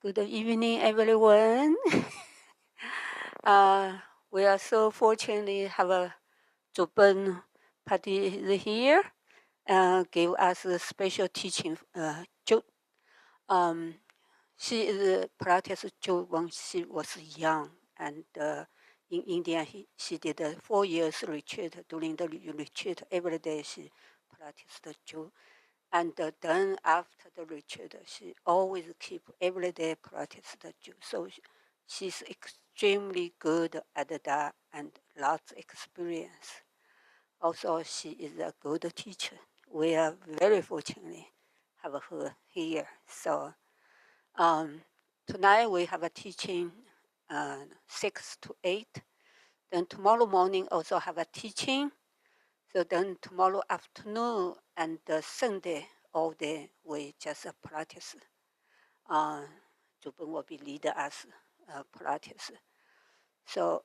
Good evening, everyone. We are so fortunate to have a Drubpön Palkyi here, give us a special teaching. She is practice Chod when she was young, and in India, she did a 4 years retreat. During the retreat, every day she practiced Chod. And then after the retreat, she always keep every day practice the Jew. So she's extremely good at that and lots experience. Also, she is a good teacher. We are very fortunate have her here. So tonight we have a teaching 6 to 8. Then tomorrow morning also have a teaching. So then tomorrow afternoon and Sunday all day we just practice. Drubpön will be lead us practice. So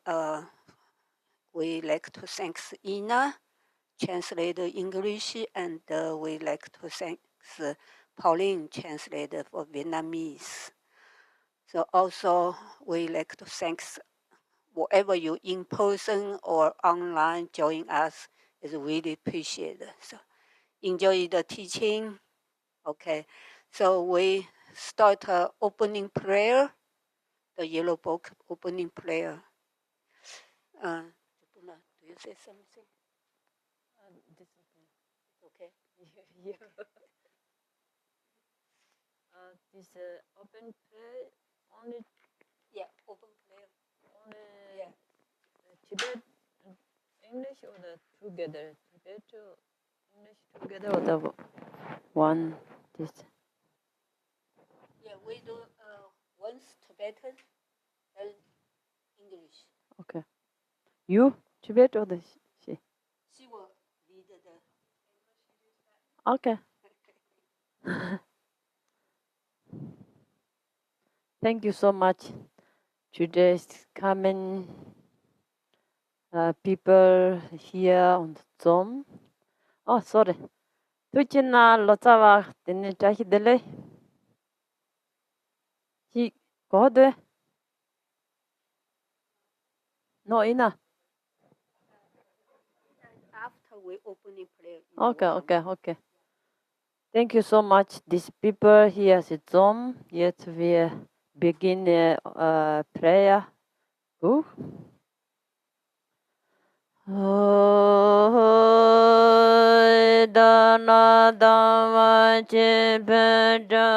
we like to thank Ina, translator English, and we like to thank Pauline, translator for Vietnamese. So also we like to thank whatever you in person or online join us is really appreciated. So enjoy the teaching. Okay, so we start opening prayer, the yellow book opening prayer. Do you say something? This okay. Okay. Yeah. This open prayer only. Yeah, open prayer. Only. Yeah. Tibet English or the together Tibet English together or the one this. Yeah, we do once Tibetan, then English. Okay. You Tibet or the she? She will lead the. Okay. Thank you so much. Today's coming people here on Zoom. Oh, sorry. Tuchina lotawa dene chahidele. He God. No ina. After we opening prayer. Okay. Thank you so much. These people here at Zoom. Yet we begin prayer. Ooh. Dana dama chipeda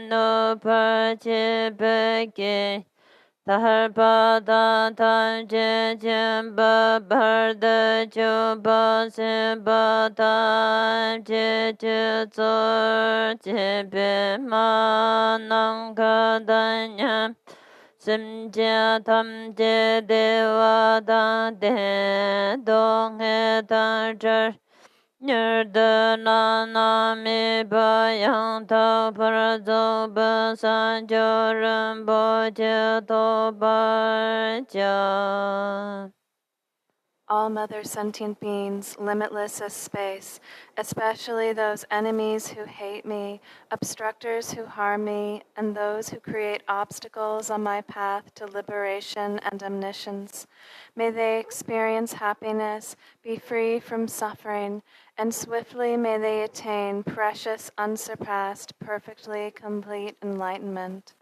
no parchipeke. Tarpada tanje jemba barda chuba simba tanje chuzor chibe manang kadanya simja tamje dewa da de dong he tarjar Nirda na mi bayang ta parazo basan joran boje to barja. All mother sentient beings, limitless as space, especially those enemies who hate me, obstructors who harm me, and those who create obstacles on my path to liberation and omniscience. May they experience happiness, be free from suffering, and swiftly may they attain precious, unsurpassed, perfectly complete enlightenment.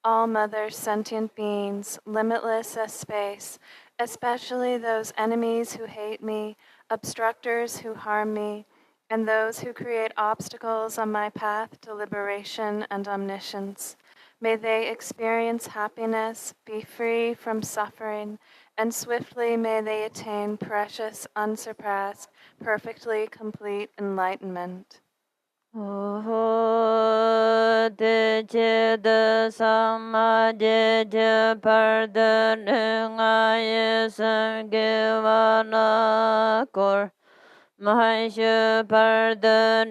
All mother sentient beings, limitless as space, especially those enemies who hate me, obstructors who harm me, and those who create obstacles on my path to liberation and omniscience. May they experience happiness, be free from suffering, and swiftly may they attain precious, unsurpassed, perfectly complete enlightenment. De che de sama de je par de nga ye sam ge wa na kor mahai she par de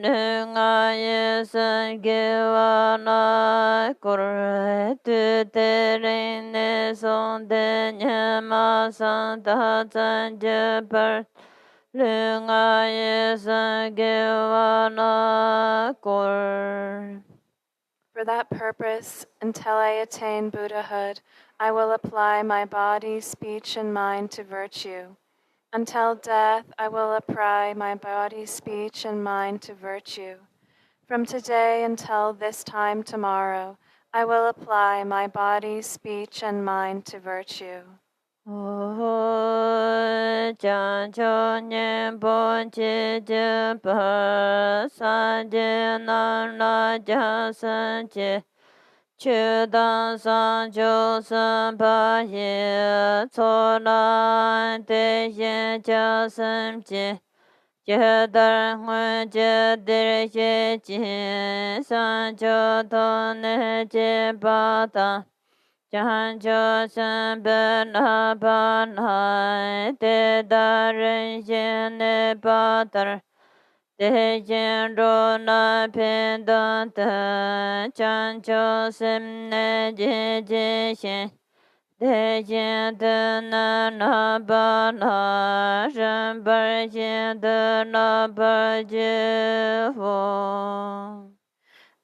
nga ye sam ge wa na kor tu te re ne son de nya ma san ta chan je par For that purpose, until I attain Buddhahood, I will apply my body, speech, and mind to virtue. Until death, I will apply my body, speech, and mind to virtue. From today until this time tomorrow, I will apply my body, speech, and mind to virtue. Chan cho nyen bon chi je pa san je nan la ja san che chö dan san jo san pa ye co nan te yen ja san che je dar nguen je der ye jin san jo to ne je pa ta Chan cho san ben ha ban hai te da ren yen ne pa tar te yen ro na pen dan ta chan cho sim ne je je shen te yen de na ba na ren bar yen de na ba je ho.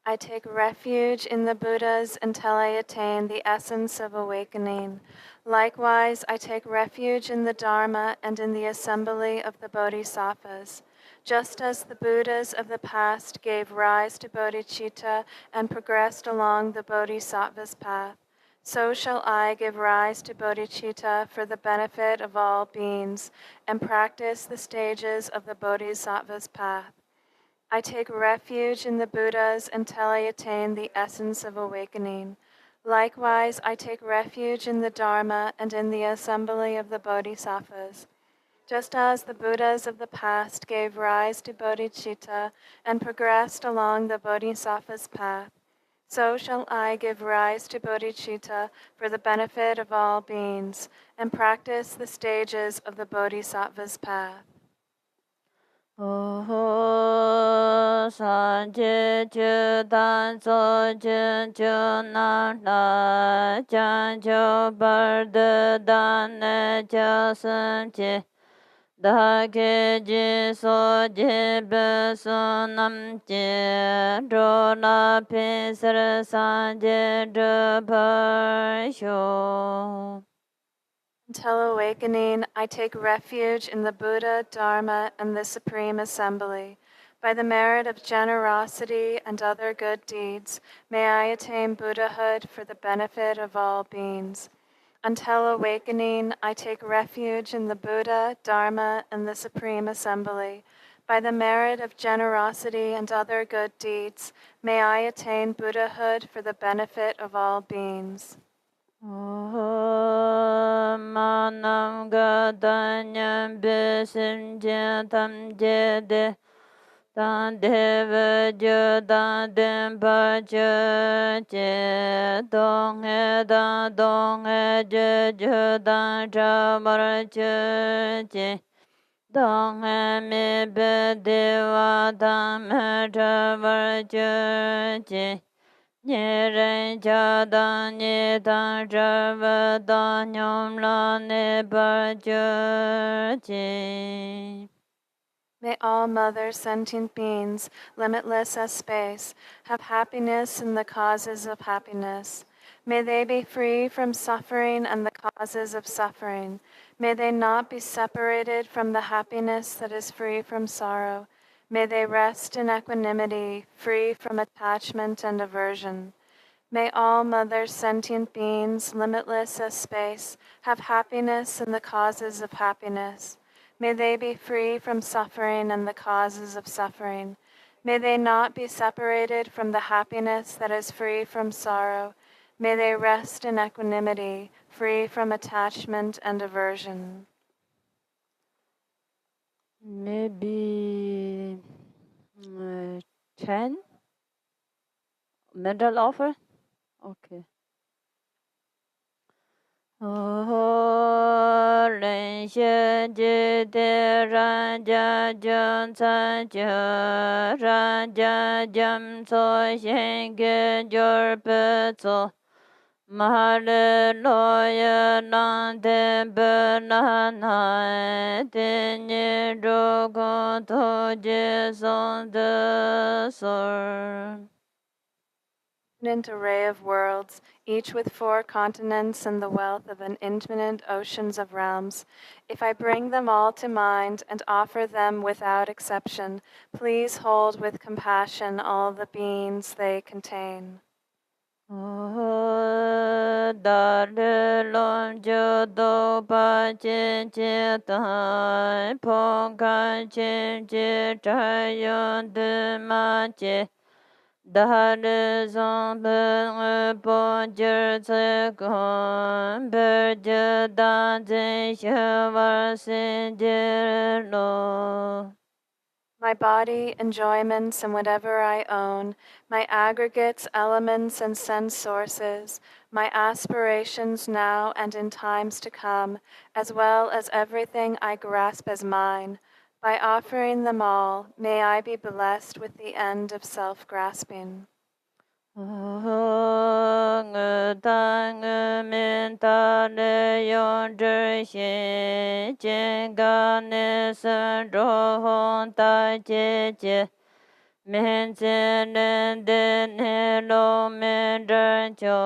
I take refuge in the Buddhas until I attain the essence of awakening. Likewise, I take refuge in the Dharma and in the assembly of the Bodhisattvas. Just as the Buddhas of the past gave rise to bodhicitta and progressed along the Bodhisattva's path, so shall I give rise to bodhicitta for the benefit of all beings and practice the stages of the Bodhisattva's path. I take refuge in the Buddhas until I attain the essence of awakening. Likewise, I take refuge in the Dharma and in the assembly of the Bodhisattvas. Just as the Buddhas of the past gave rise to bodhicitta and progressed along the Bodhisattva's path, so shall I give rise to bodhicitta for the benefit of all beings and practice the stages of the Bodhisattva's path. San je ju dan so je ju nan la chan jo bar de dan ne ja san je da ke ji so je be so nam je ro na pe sar san je Drubpön Palkyi. Until awakening, I take refuge in the Buddha, Dharma, and the Supreme Assembly. By the merit of generosity and other good deeds, may I attain Buddhahood for the benefit of all beings. Until awakening, I take refuge in the Buddha, Dharma, and the Supreme Assembly. By the merit of generosity and other good deeds, may I attain Buddhahood for the benefit of all beings. Manam gadanyam besim tam jede dan deva dan dempa je dong he je dan chamar je dong he me be deva tam he chamar je Nye ren cha dan nye dan zhava dan nyom la ne bar ji. May all mother sentient beings, limitless as space, have happiness in the causes of happiness. May they be free from suffering and the causes of suffering. May they not be separated from the happiness that is free from sorrow. May they rest in equanimity, free from attachment and aversion. May all mother sentient beings, limitless as space, have happiness in the causes of happiness. May they be free from suffering and the causes of suffering. May they not be separated from the happiness that is free from sorrow. May they rest in equanimity, free from attachment and aversion. Maybe 10 mental offer? Okay. Ren xie ji de ran jia jun can jia ran jia jam so xian ge jor pe zo ma le lo ye nan de be na na de ni ro go to je son de sor. infinite array of worlds, each with 4 continents and the wealth of an infinite oceans of realms. If I bring them all to mind and offer them without exception, please hold with compassion all the beings they contain. Dāre lōng jō dō pā chē chē tāi pō kā chē chē chā yō dē mā chē Dāre zōng bē ngē pō jē tsē kōng bē jē dā zē shē wā sē jē lō My body, enjoyments, and whatever I own, my aggregates, elements, and sense sources, my aspirations now and in times to come, as well as everything I grasp as mine. By offering them all, may I be blessed with the end of self-grasping. ngē tā ngē mē tā lē yōng zhē xē jē gā nē sēn zhō hōng tā jē jē mē jē nē dē nē lō mē zhē chō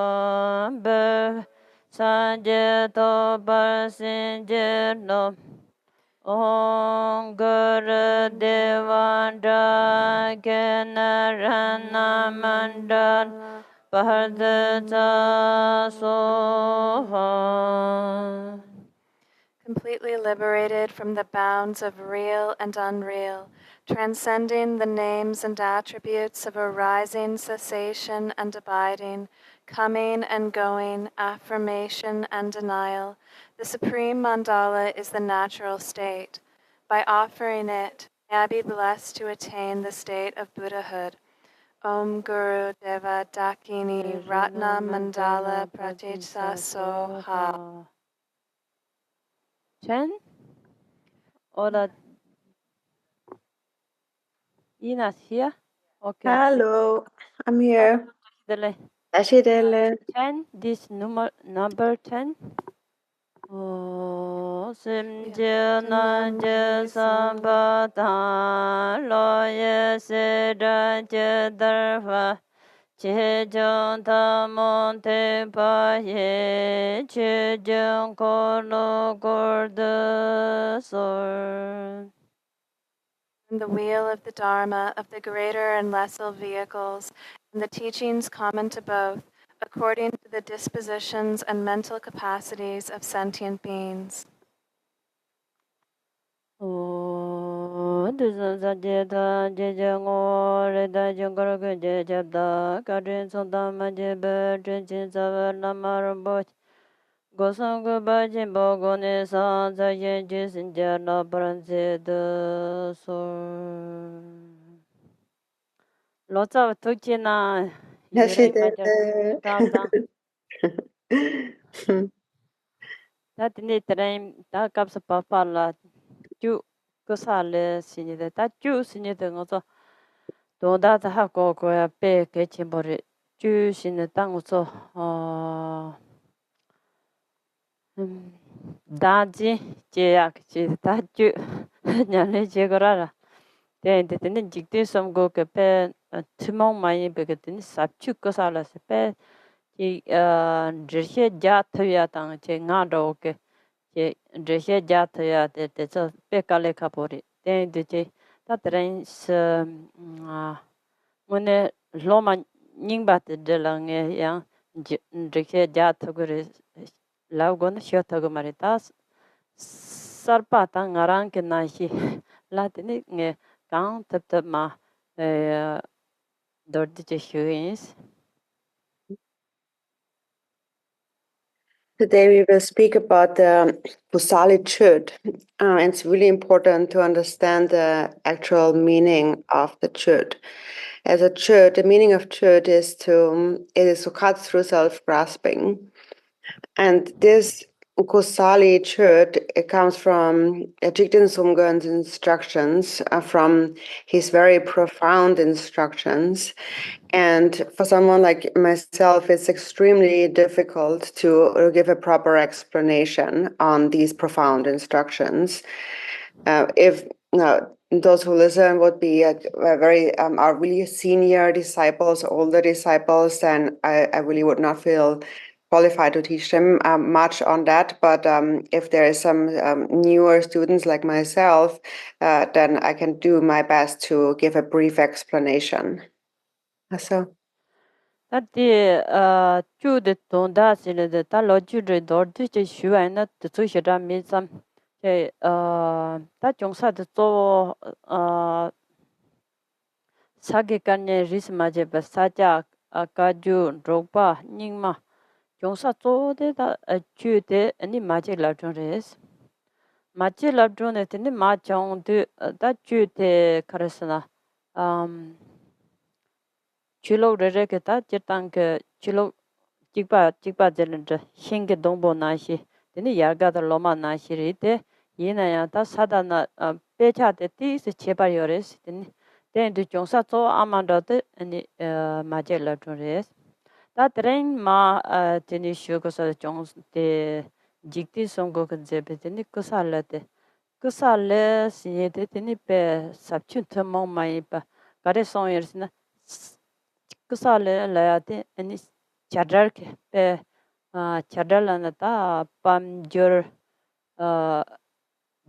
bē sā jē tō bā sēn jē lō Om Guru Devanda Kenarana Mandal Bhardata Soha. Completely liberated from the bounds of real and unreal, transcending the names and attributes of arising, cessation, and abiding, coming and going, affirmation and denial. The supreme mandala is the natural state. By offering it, may I be blessed to attain the state of Buddhahood. Om Guru Deva Dakini Ratna Mandala Pratitsa Soha. Chen? Oder Ina's here? Okay. Hello, I'm here. Dele. Ashidele. 10, this number 10. Sim je nan je sam pa ta lo ye se ra je dar fa che jong ta mon te pa ye che jong ko lo gor de sor. And the wheel of the Dharma of the greater and lesser vehicles, and the teachings common to both, according to the dispositions and mental capacities of sentient beings. Gosam go bajin bogo ne sa za ye ji sin ja na pran se de so lo cha tu chi na yure ma ja ta ta ta ni train ta kap sa pa pa la ju ko sa le sin de ta ju sin de ngo so do da ta ha ko ko ya pe ke chi bo re ju sin de ta ngo so 다지 제약 다주 냐네 제거라라 데데는 직대 섬고 그페 투몽 많이 베거든 삽추 거살라서 페이 저세 자트야 당 제가도 제 저세 자트야 데데서 페칼레 카포리 데데제 다트렌스 문에 로마 닝바트 들랑에 양 저세 자트고레 Laugon Shotago Maritas Sarpata Ngaran Kenashi Latinic Count up ma Dordiche Shuins. Today we will speak about the Kusali Chöd. It's really important to understand the actual meaning of the Chöd. As a Chöd, the meaning of Chöd is to cut through self-grasping. And this Kusali Chöd, it comes from Jigten Sumgön's instructions, from his very profound instructions. And for someone like myself, it's extremely difficult to give a proper explanation on these profound instructions. those who listen would be very are really senior disciples, older disciples, then I really would not feel qualified to teach them much on that. But if there is some newer students like myself, then I can do my best to give a brief explanation. So. Tati Chöd tonda sile ta lo Chöd dordu che shuai na tsu shira mi sam che ta chongsa de zo sage kanye ris ma je ba sa ja ka ju drogpa ningma chongsa zo de ta Chöd ani ma je la chong res ma je la chong ne tene ma chong de ta Chöd karasana chilo re ke ta jetang ke chilo chikpa jelendra hinge dongbo na shi teni yarga da loma na shi ri te yina ya ta sada na pecha de ti se chepa yores teni ten du chongsa zo amanda de ani maje la res ta tren ma teni shugo sa chong de jikti songo ke jebe teni kusala de kusale sinye de teni pe sapchun thamong mai pa kare song yers na kusale la ya te ani chadar ke pe chadar la na ta pam jor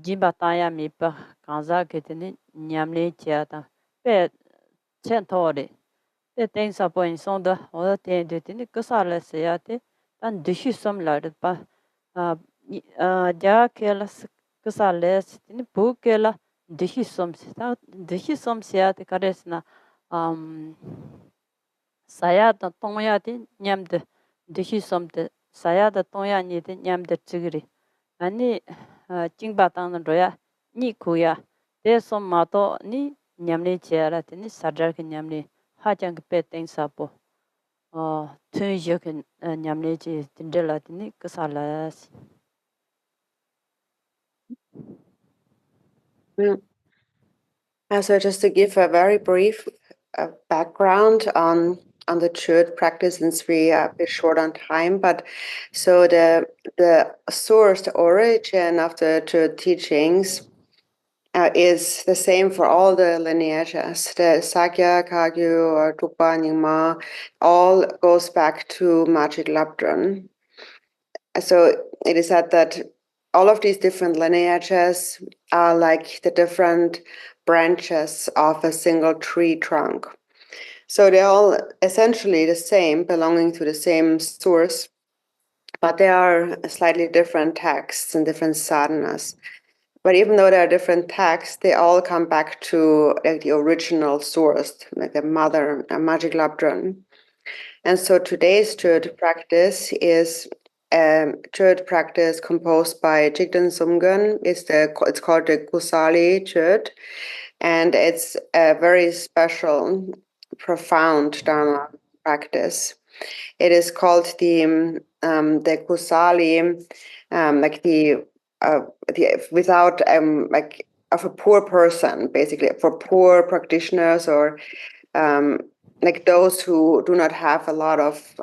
jimba ta ya mi pa kanza ke te ni nyamle cha ta pe chen thore pe ten sa po in son da o te de te ni kusale se ya te tan dishu som la de pa ja ke la kusale te ni bu ke la dishu som se ta dishu som se ya te kares na saya da tongya de nyamde dishi somde saya da tongya ni de nyamde chigri ani jingba tang roya ni kuya de som ma to ni nyamne chera de ni sadar ke nyamne ha jang pe teng sa po tun je ke nyamne ji tindela de ni kasala. So just to give a very brief background on the Chöd practice, since we are a bit short on time, but so the source, the origin of the Chöd teachings is the same for all the lineages. The Sakya, Kagyu, or Drupal, Nyingma, all goes back to Magic Labdrön. So it is said that all of these different lineages are like the different branches of a single tree trunk. So they're all essentially the same, belonging to the same source, but they are slightly different texts and different sadhanas. But even though there are different texts, they all come back to like the original source, like the mother, Magic Labdrön. And so today's Chöd practice is Chöd practice composed by Jigden Sumgön. It's called the Kusali Chöd, and it's a very special, profound Dharma practice. It is called the Kusali, like the without like of a poor person, basically for poor practitioners or like those who do not have a lot of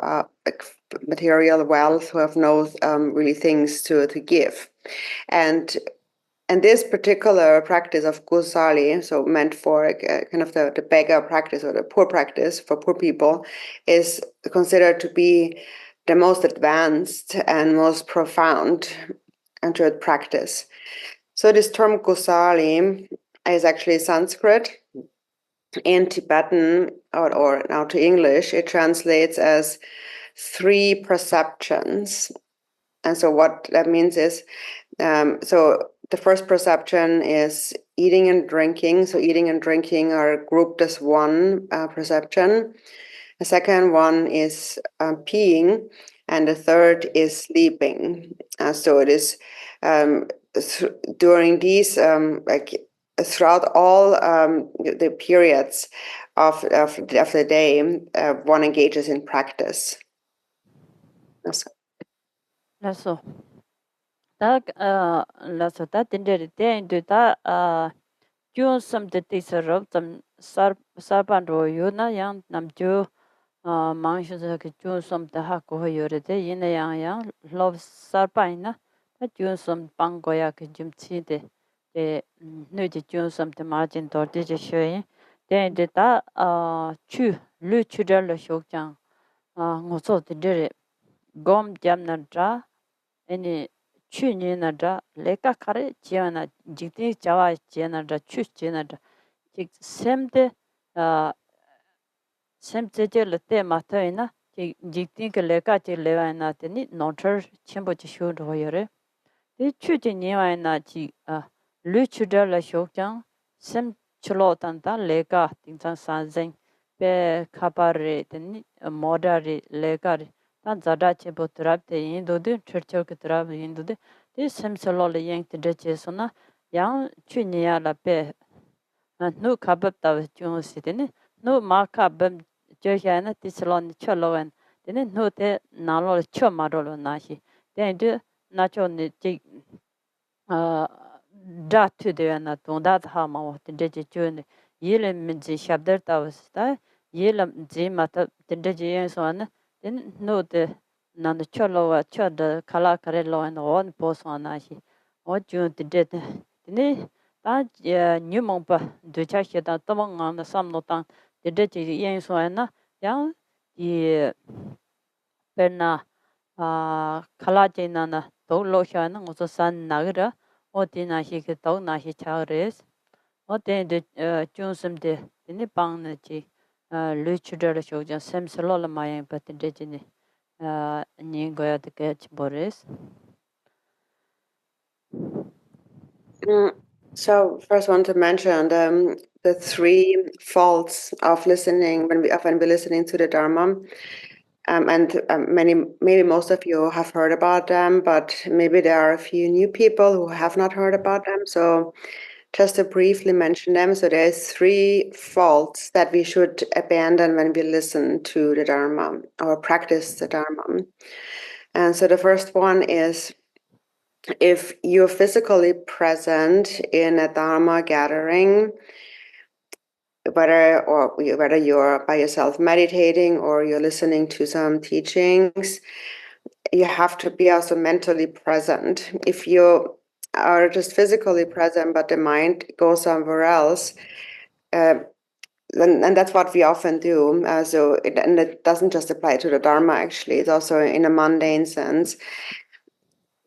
like material wealth, who have no really things to give, and this particular practice of Kusali, so meant for kind of the beggar practice or the poor practice for poor people, is considered to be the most advanced and most profound Chöd practice. So this term Kusali is actually Sanskrit. In Tibetan, or now to English, it translates as 3 perceptions. And so what that means is, so the first perception is eating and drinking. So eating and drinking are grouped as one perception. The second one is peeing, and the third is sleeping. So it is during these like throughout all the periods of the day, one engages in practice. Laso ta tindere ten du ta kyun sam de ti sarab tam sarpan ro yu na yang nam ju mang shu za ke kyun sam ta ha ko yo re de yin yang yang lob sarpa ina ta kyun sam pang go ya ke jim chi de pe nu ji ju sam te ma jin tor de je shwe de de ta chu lu chu de le shok chang ngo so de gom jam na dra any chu ni na dra le ka khare je na ji ti chawa je na dra chu je na dra ji sem de sem je le te ma te na ji ti ke le ka je le wa na te ni no ther chen bo ji shu ro yore 이 추진이와나 지 루추더라 쇼장 셈 칠로탄다 레가 팅상 산쟁 베 카바레 데니 모다리 레가리 단 자다체 보트랍데 인도데 처처게 드랍 인도데 이 셈슬로레 양 드제소나 양 추니야라 베누 카밥다 중시데니 누 마카밤 저샤나 티슬론 촐로엔 데니 누데 나로 쵸마로로 나시 데데 나초니 지 다트 되나 돈다 하마 된지 준 예름 민지 샵더다 왔다 예름 지마타 된지 연소나 된 노데 난데 촐로와 쵸드 칼라 카레로엔 온 보스와나시 어준 된데 네 다 뉴몽바 두차시다 또망나 삼노탄 된지 연소나 양이 베나 칼라제나나 돌로샤는 우선 산 나그라 어디나 히게 도나 히 차르스 어데데 준섬데 니 방나지 루추더를 쇼자 샘슬로라 마양 바텐데지니 닝고야데 보레스 So first, I want to mention the three faults of listening when we're listening to the Dharma. And maybe most of you have heard about them, but maybe there are a few new people who have not heard about them. So just to briefly mention them. So there's three faults that we should abandon when we listen to the Dharma or practice the Dharma. And so the first one is, if you're physically present in a Dharma gathering, whether you're by yourself meditating or you're listening to some teachings, you have to be also mentally present. If you are just physically present, but the mind goes somewhere else, and that's what we often do. And it doesn't just apply to the Dharma, actually. It's also in a mundane sense.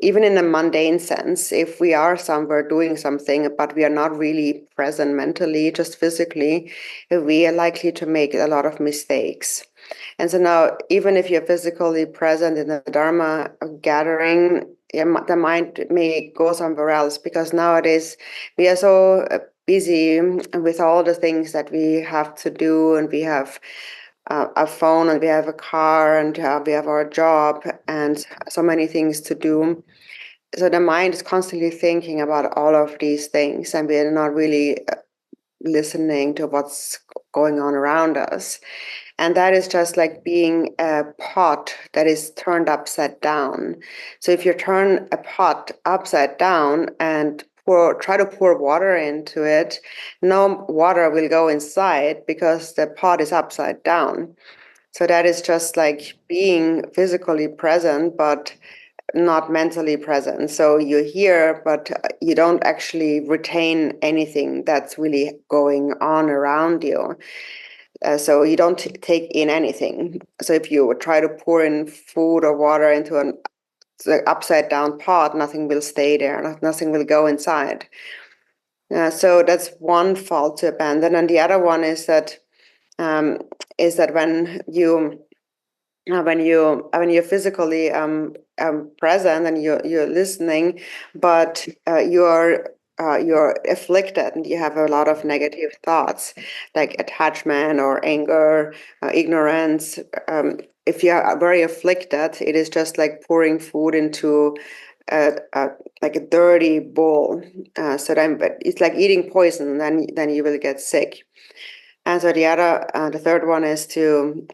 Even in a mundane sense, if we are somewhere doing something, but we are not really present mentally, just physically, we are likely to make a lot of mistakes. And so now, even if you're physically present in the Dharma gathering, the mind may go somewhere else, because nowadays we are so busy with all the things that we have to do, and we have a phone, and we have a car, and we have our job, and so many things to do. So the mind is constantly thinking about all of these things, and we're not really listening to what's going on around us. And that is just like being a pot that is turned upside down. So if you turn a pot upside down and try to pour water into it, no water will go inside because the pot is upside down. So that is just like being physically present, but not mentally present. So you're here, but you don't actually retain anything that's really going on around you. So you don't take in anything. So if you try to pour in food or water into an upside down pot, nothing will stay there. Nothing will go inside. So that's one fault to abandon. And the other one is that when you're physically present and you're listening, but you're afflicted and you have a lot of negative thoughts like attachment or anger, ignorance. If you are very afflicted, it is just like pouring food into like a dirty bowl. So then, but it's like eating poison. Then you will get sick. And so the third one is to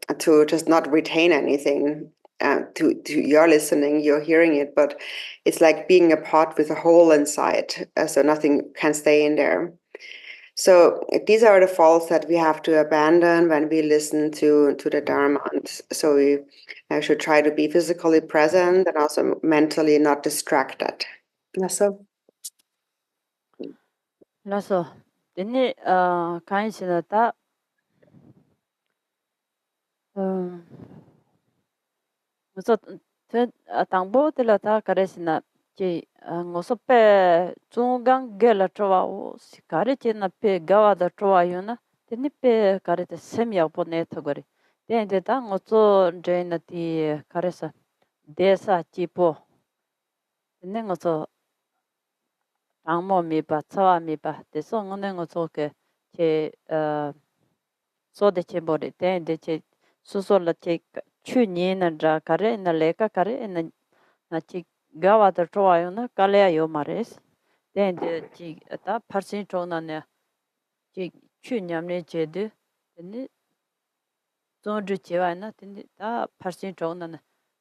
just not retain anything. To you're listening, you're hearing it, but it's like being a pot with a hole inside, so nothing can stay in there. So these are the faults that we have to abandon when we listen to the Dharma. And so we should try to be physically present and also mentally not distracted. So. 라서 데니 간신하다 무서 당보들라다 가레시나 지 ngosope chungang gela trowa o sikare chena pe gawada trowa yuna teni pe karete semya pone thogore tende ta ngoso draina ti karesa desa chipo tene ngoso tangmo mi pa tsawa mi pa deso ngone ngoso ke che so de che bore tende che suso la che chu ni na dra kare na leka kare na chi gawa da trowa yuna kalea yo mares tende chi ta parsin trona ne chi chu nyamne che de tende zonju chewa na tende ta parsin trona ne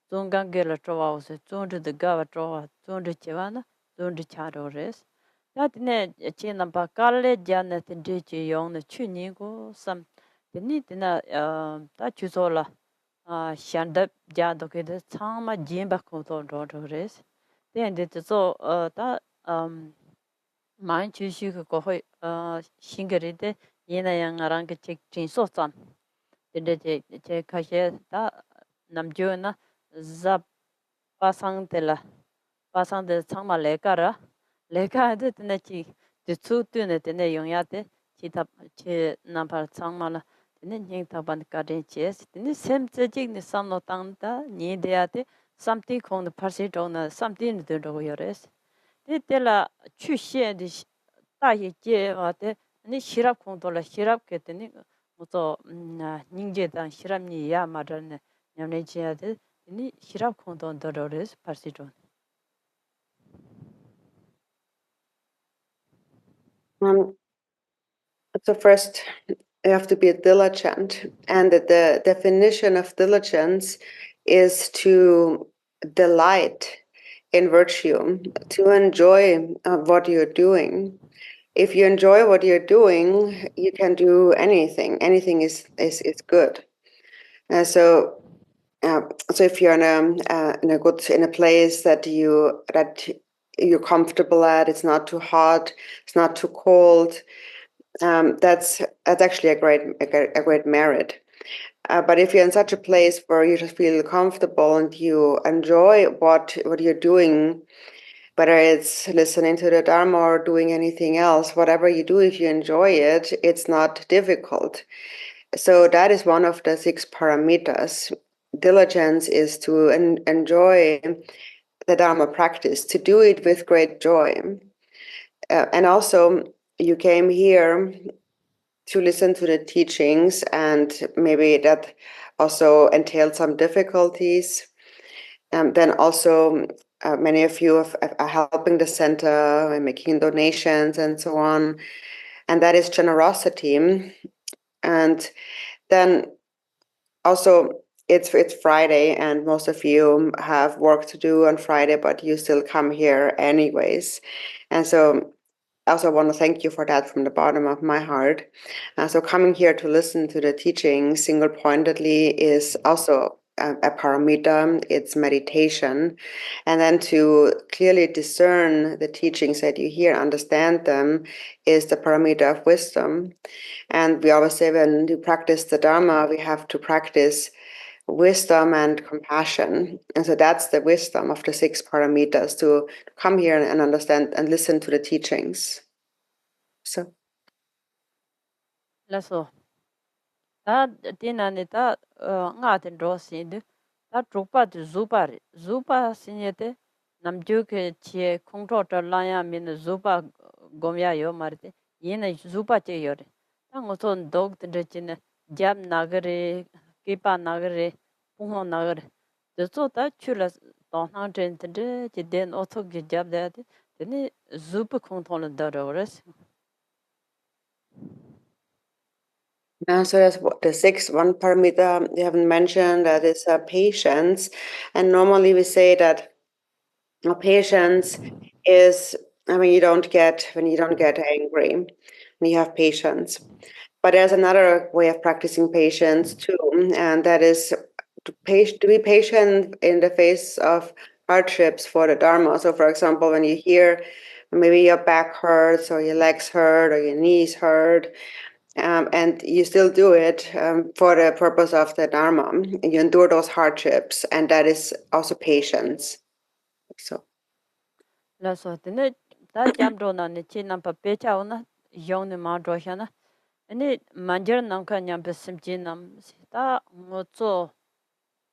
zongang gela trowa ose zonju de gawa trowa zonju chewa na zonju charo res ta tene che na pa kale jana tende che yong ne chu ni go sam tene tena ta chu so la shanda ja do ke de chama jimba ko to ro res tende zo ta 많이 주시고 거의 싱글인데 얘나양아랑 그책 진소쌈 근데 제 가셔다 남주나 잡 파상텔라 파상데 정말 레가라 레가데 드네치 드투드네 드네 용야데 지다 제 남파 정말 드네 닝타반 가렌치스 드네 셈제직니 삼노 땅다 니데야데 something 콩 파시도나 something 드르고 요레스 데텔라 추시에디 다이 제와데 니 시랍 콩돌라 시랍 게더니 뭐또 닝제단 시랍니 야 말하네 냠네 지야데 니 시랍 콩돈 더러레스 파시도 So first, you have to be diligent, and the definition of diligence is to delight in virtue, to enjoy what you're doing. If you enjoy what you're doing, you can do anything. Anything is good. So if you're in a place that you're comfortable at, it's not too hot, it's not too cold. That's actually a great merit. But if you're in such a place where you just feel comfortable and you enjoy what you're doing, whether it's listening to the Dharma or doing anything else, whatever you do, if you enjoy it, it's not difficult. So that is one of the 6 paramitas. Diligence is to enjoy the Dharma practice, to do it with great joy. And also, you came here to listen to the teachings, and maybe that also entailed some difficulties. Then also, many of you are helping the center and making donations and so on. And that is generosity. And then also, it's Friday, and most of you have work to do on Friday, but you still come here anyways. And so I also want to thank you for that from the bottom of my heart. So coming here to listen to the teaching single-pointedly is also a paramita, it's meditation. And then to clearly discern the teachings that you hear, understand them, is the paramita of wisdom. And we always say when you practice the Dharma, we have to practice wisdom and compassion. And so that's the wisdom of the 6 paramitas, to come here and understand and listen to the teachings. So 라서 다 디나니 다 ngaten rosin데 다 트로파드 zupa zupa sinyete namjuke chie khongto tarlaya min zupa gomya yo marte yena zupa che yore ta ngoson dog de chine jam nagare kipa nagare puho nagare de so ta chula to nang chen de che den otho ge jab de de zupa khongto le darores. So that's the 6th one paramita you haven't mentioned, that is patience. And normally we say that patience is when you don't get angry, when you have patience. But there's another way of practicing patience too, and that is to be patient in the face of hardships for the Dharma. So, for example, when you hear maybe your back hurts or your legs hurt or your knees hurt, and you still do it for the purpose of the Dharma. You endure those hardships, and that is also patience. So. 라서 근데 다 잠도나네 지남파 배차오나 용네 마도샤나 아니 만저 남카냐 베심지남 다 뭐죠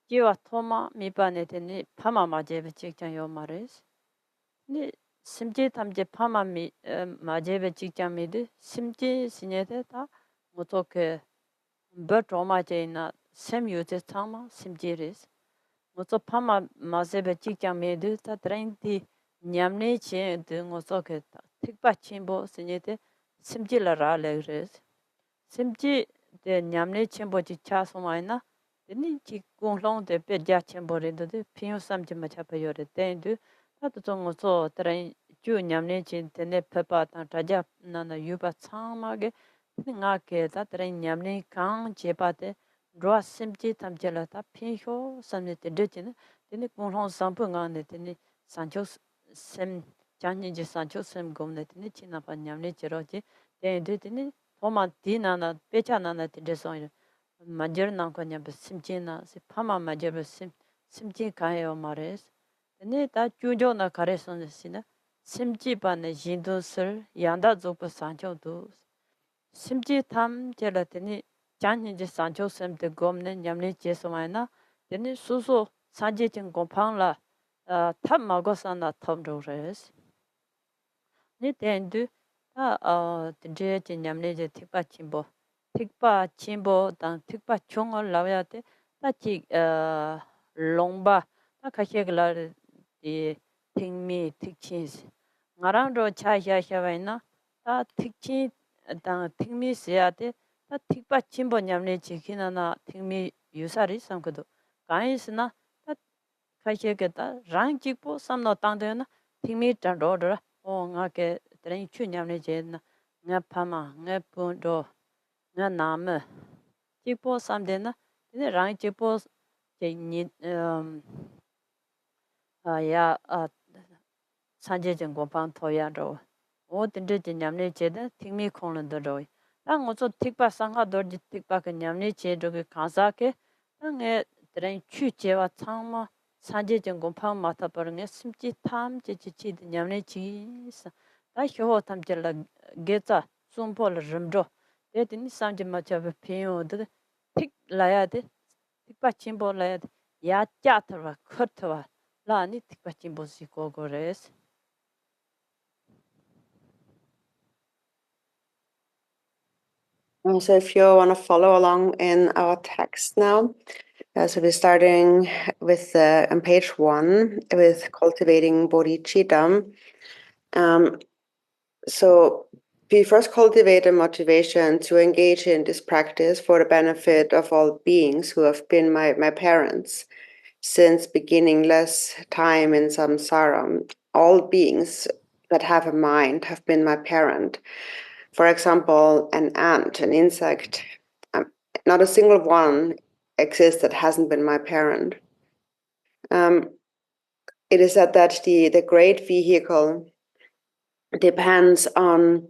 지와 토마 미반에 되니 파마 마제베 직장요 말이스 니 심지 탐제 파마 미 마제베 직장미드 심지 신예데다 뭐토케 버토마제나 셈유제 타마 심지리스 뭐토 파마 마제베 직장미드 다 트렌디 냠네 체 등어서게 특바 침보 신예데 심지라라 레그레스 심지 데 냠네 쳔보지 차소마이나 데니 지 공롱 데 베자 쳔보레데 피요 삼지 마차파요레 데인두 타도 정어서 트레인 주 냠네 친 데네 페파타 타자 나나 유바 참마게 닝아케 다 트레인 냠네 강 제바데 로아 심지 탐젤라타 피효 삼네데 데진 데니 공롱 삼풍가네 데니 산초 셈 잔니지 산초 셈 곰네 데니 치나파 냠네 제로지 데인두 데니 Oma dinana pechanana tindesoin major nankonya simchina si pama major simchi kayo mares ne ta chujo na kareson sina simchi pane jindu sir yanda zopa sancho do simchi tham jelatini janni je sancho sem de gomne nyamne jesomana teni suso sanje chen gompang la tham magosana tham do res ni tendu tinje chen nyamne je tikpa chimbo dan tikpa chongol lawya te ta chi longba ta khashe glar di tingmi tikchin ngarang ro cha ya sha wa na ta tikchin dan tingmi sia te ta tikpa chimbo nyamne chi kinana tingmi yusari samkodo kaisna ta khashe ge ta rang jikpo samno tangde na tingmi tan ro ro o nga ke tren chu nyamne je na nga pama nga pun do nga nam jipo samde na ne rang jipo je ni ya sanje jeng gopang thoya ro o tinde je nyamne je da tingmi khong lo ro ang o so tikpa sangha do ji tikpa ke nyamne je do ke khasa ke nge tren chu je wa changma sanje jeng gopang ma ta par nge simchi tham je chi de nyamne chi sa ta hyo tham je la ge cha sumpo le rimdo de tin samje ma cha pyo de tik la ya de tikpa chimbo la ya de ya cha thwa khotwa la ni tikpa chimbo si ko res. So if you want to follow along in our text now, so we're starting with on page 1 with cultivating bodhichitta. So we first cultivate a motivation to engage in this practice for the benefit of all beings who have been my parents since beginningless time in samsara. All beings that have a mind have been my parent. For example, an ant, an insect, not a single one exists that hasn't been my parent. It is said that the great vehicle depends on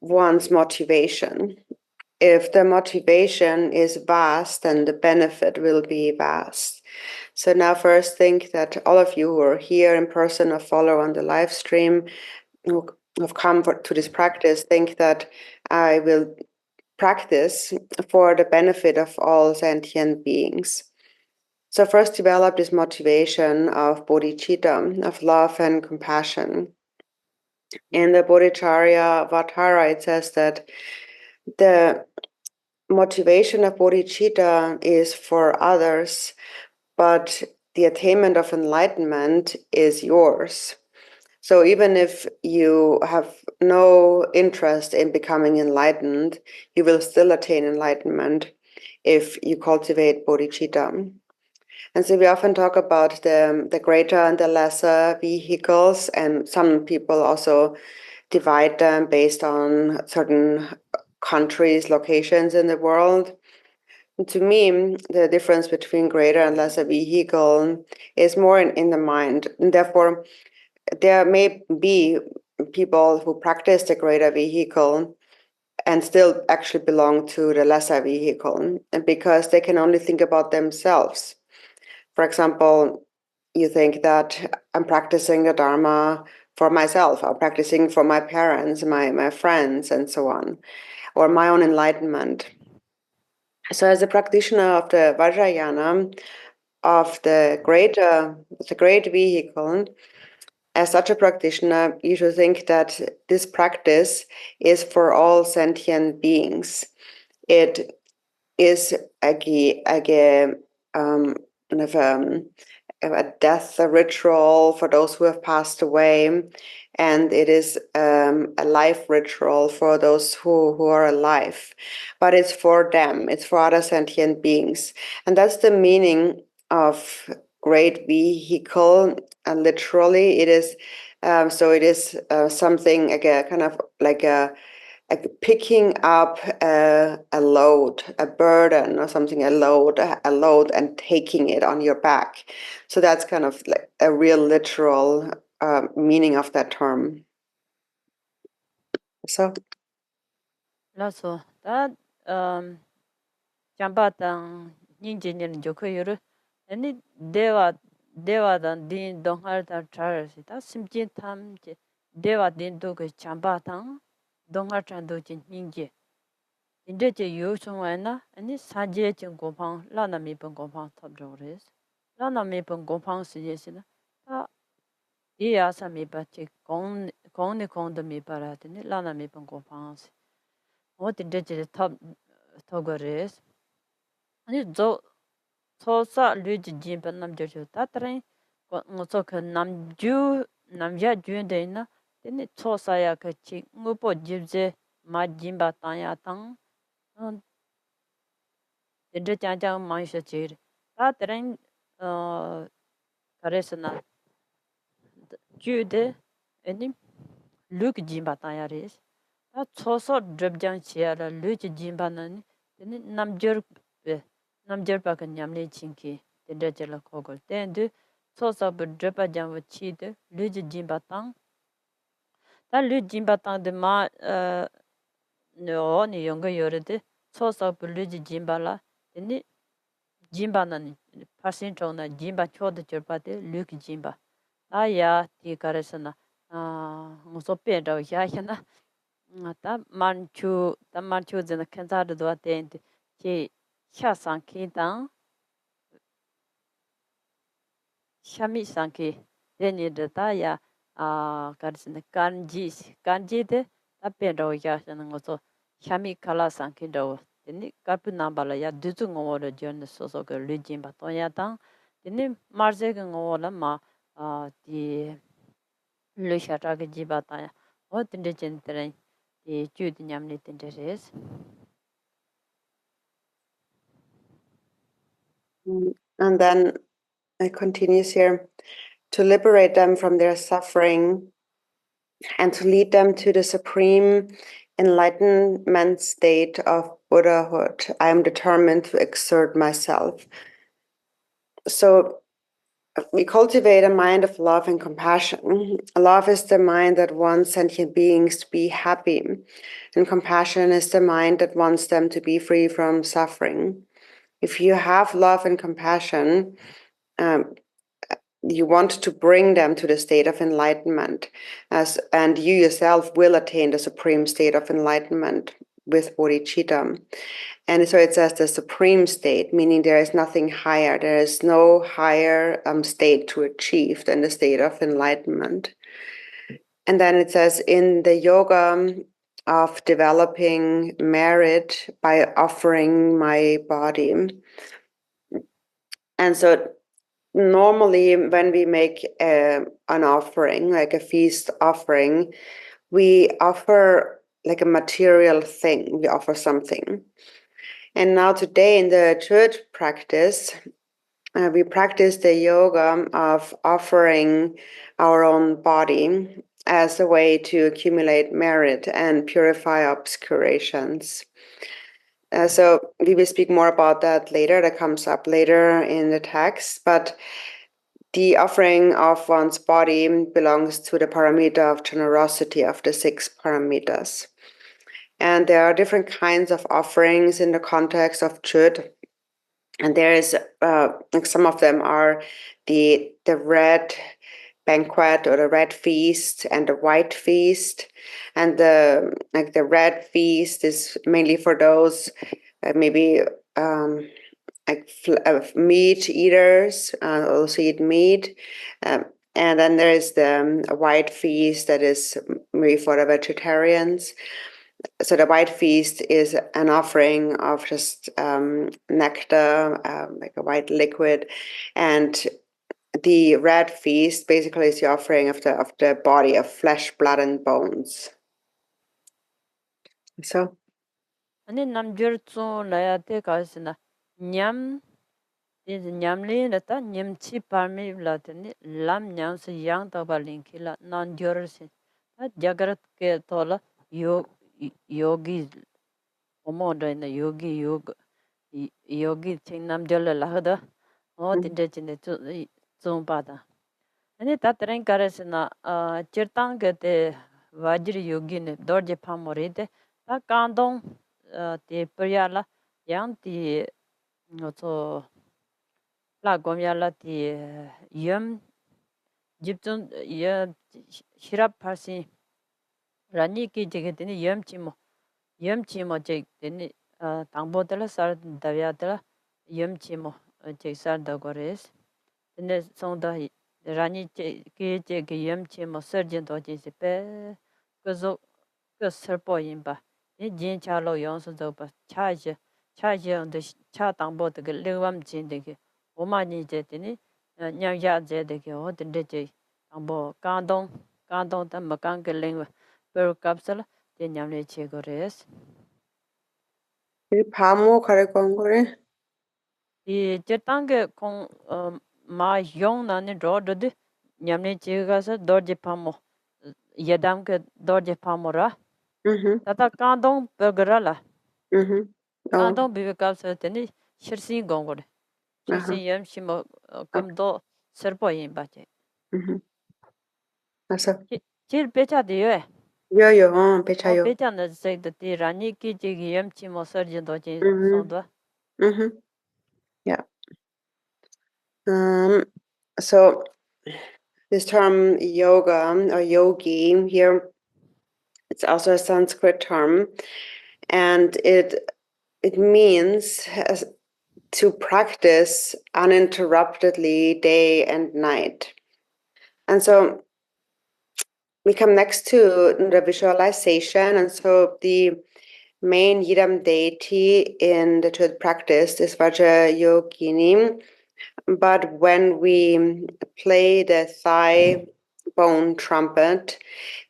one's motivation. If the motivation is vast, then the benefit will be vast. So now first think that all of you who are here in person or follow on the live stream who have come to this practice, think that I will practice for the benefit of all sentient beings. So first develop this motivation of bodhicitta, of love and compassion. In the Bodhicharya Vatara, it says that the motivation of bodhicitta is for others, but the attainment of enlightenment is yours. So even if you have no interest in becoming enlightened, you will still attain enlightenment if you cultivate bodhicitta. And so we often talk about the greater and the lesser vehicles, and some people also divide them based on certain countries, locations in the world. And to me, the difference between greater and lesser vehicle is more in the mind. And therefore, there may be people who practice the greater vehicle and still actually belong to the lesser vehicle, and because they can only think about themselves. For example, you think that I'm practicing the Dharma for myself, I'm practicing for my parents, my friends, and so on, or my own enlightenment. So as a practitioner of the Vajrayana, of the great vehicle, as such a practitioner, you should think that this practice is for all sentient beings. It is a death ritual for those who have passed away, and it is a life ritual for those who are alive. But it's for them, it's for other sentient beings. And that's the meaning of great vehicle. Literally, it is something like a kind of like picking up a load, a burden or something, a load, and taking it on your back. So that's kind of like a real literal meaning of that term. So. 라서 다 잠바당 닌진년 조커요르 아니 대화단 딘 동할다 차르시다 심지 탐제 대화딘도 그 잠바당 동할찬도 진 닌지 인데제 요청와나 아니 사제 증고방 라나미 번고방 탑정레스 라나미 번고방 시제시나 아 이야사미 바치 공네 공도미 바라드니 라나미 번고방 어딘데제 탑 토거레스 아니 저 소사 류지 진반 남저죠 따트레 뭐저 그 남자 주인데나 근데 소사야 같이 뭐보 집제 마진바 땅야 땅 근데 짱짱 마이셔지 따트레 그래서나 주데 아니 루크 진바 땅야레스 다 소소 드럽장 치야라 류지 진바는 근데 남저바가 냠네 칭키 된다절라 거걸 땐드 소서브 드바장ව 치드 르지 진바탕 다 르지 진바탕데 마 노니 용거 요르데 소서브 르지 진발라 데니 진바나니 파신토나 진바 초드 절바데 르기 진바 아야 티카레스나 무소페도 야야나 다 만추 즈나 켄자르도 아테인데 제 샤상키당 샤미 상키 데니르다야 가르스네 간지데 답변도 야하는 것도 샤미 칼라 상키도 데니 카프나발야 두중어로 전 소소가 르진바 토야당 데니 마르제가 ngола 디 르샤타게 지바타야 어딘데 젠트레 디 주디냠니 텐데레스 And then it continues here, to liberate them from their suffering and to lead them to the supreme enlightenment state of Buddhahood. I am determined to exert myself. So we cultivate a mind of love and compassion. Love is the mind that wants sentient beings to be happy, and compassion is the mind that wants them to be free from suffering. If you have love and compassion, you want to bring them to the state of enlightenment, and you yourself will attain the supreme state of enlightenment with bodhichitta. And so it says the supreme state, meaning there is nothing higher. There is no higher state to achieve than the state of enlightenment. And then it says in the yoga of developing merit by offering my body. And so normally when we make an offering, like a feast offering, we offer like a material thing, we offer something. And now today in the Chöd practice, we practice the yoga of offering our own body as a way to accumulate merit and purify obscurations. So we will speak more about that later. That comes up later in the text. But the offering of one's body belongs to the paramita of generosity of the 6 paramitas. And there are different kinds of offerings in the context of Chöd. And there is, some of them are the red banquet or the red feast and the white feast. And the red feast is mainly for those maybe meat eaters, also eat meat. And then there is the white feast that is maybe for the vegetarians. So the white feast is an offering of just nectar, like a white liquid, and the red feast basically is the offering of the body of flesh, blood, and bones. So. 아니 남저츠 라야테 가스나 냠 이제 냠리는다 냠치 파미블라더니 람 냠스 양다발링킬라 난저르시 아 자가rat ke tola yogi omodaina yogi chingnamjala lahada o tindechine tsumpada ani tatren karasina chirtang gate vajri yogi ne dorje phamoride ta kandong te pryala yang ti ngoto la gomyala ti yem jiptun ye shirap parsi rani ki jegetini yem chimo je teni tangbodala sar davyadala yem chimo je sar dagores tene sonda rani ki je yem chimo serjen do je pe gozo go serpo yimba ni jin cha lo yong so do ba cha je on de cha tangbo de lewam jin de 오마니 제더니 냐야 제데게 어딘데제 뭐 간동 다 막간게 랭 per 제 냠네 체거레스 이 파모 가래 건거래. 이 제땅게 마 용나니 로드드 냠네 체가서 도르제 파모 예담게 도르제 파모라 타타 간동 pergrala 간동 비베캅서 테니 실신 공거래 실신 염심어 감도 설보인 바제 맞아. 질 배차디요 요요, 배차요. 배차는 저기 라니 기지기 염치 뭐 서진도 지 손도 Yeah. So this term yoga or yogi here, it's also a Sanskrit term, and it means to practice uninterruptedly day and night. And so we come next to the visualization, and so the main Yidam deity in the Chöd practice is Vajrayogini. But when we play the thigh bone trumpet,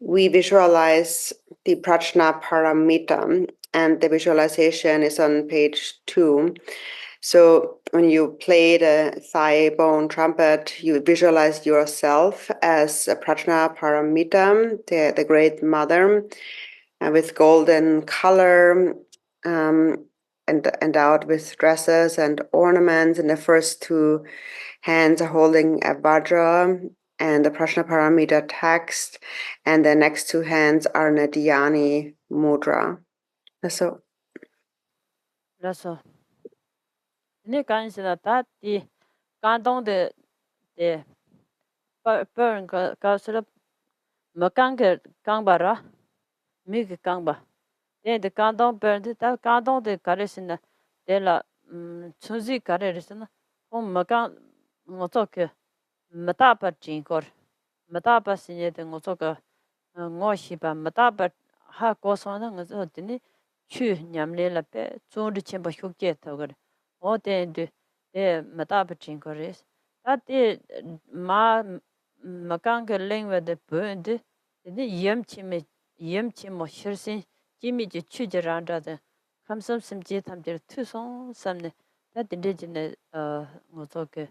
we visualize the Prajna Paramita, and the visualization is on page 2. So when you play the thigh bone trumpet, you visualize yourself as a Prajna Paramita, the great mother, with golden color, and endowed with dresses and ornaments. And the first 2 hands are holding a vajra and the Prajna Paramita text, and the next 2 hands are Nadiyani mudra. So. ne kanjina tati kandong de per ka sura makange kangbara mig kangba de kandong per de ta kandong de karesina de la chuzi karesina makan ngotoke matapa chinkor matapa sinye de ngotoka ngoshiba matapa ha kosona ngotini chu nyamle la pe chunri chemba hyokje tawgar odendu de matapa chinkores tate makanga lengwa de bunde de yemchimo shirsin jimi ji chujaranda de kamsam simje tamdir tuson samne tate dejine ngotoke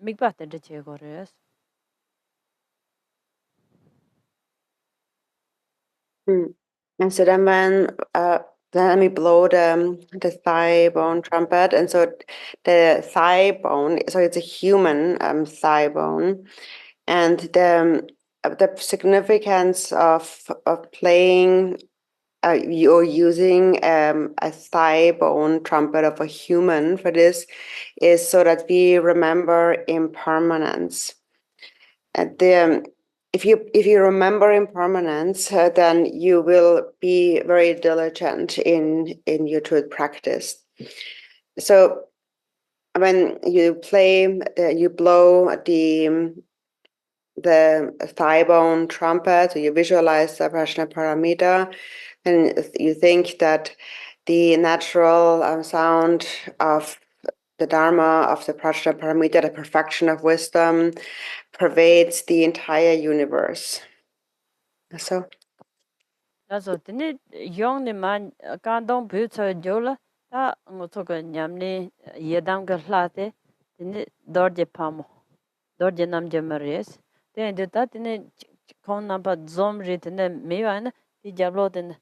mikba de chegores And so then when Then we blow the thigh bone trumpet, and so the thigh bone, so it's a human thigh bone, and the significance of playing or using a thigh bone trumpet of a human for this is so that we remember impermanence. If you remember impermanence, then you will be very diligent in your truth practice. So when you play, you blow the thigh bone trumpet, so you visualize the Prajna Paramita, and you think that the natural sound of the Dharma of the Prajna Paramita, the perfection of wisdom, pervades the entire universe. So. Also, tini yong ni man kandong bu cho jola ta ngoto ko nyamni yedam ga hlate tini dorje pamo dorje nam jamares te de ta tini kon na pa zom ri tini mewa na ti jablo tini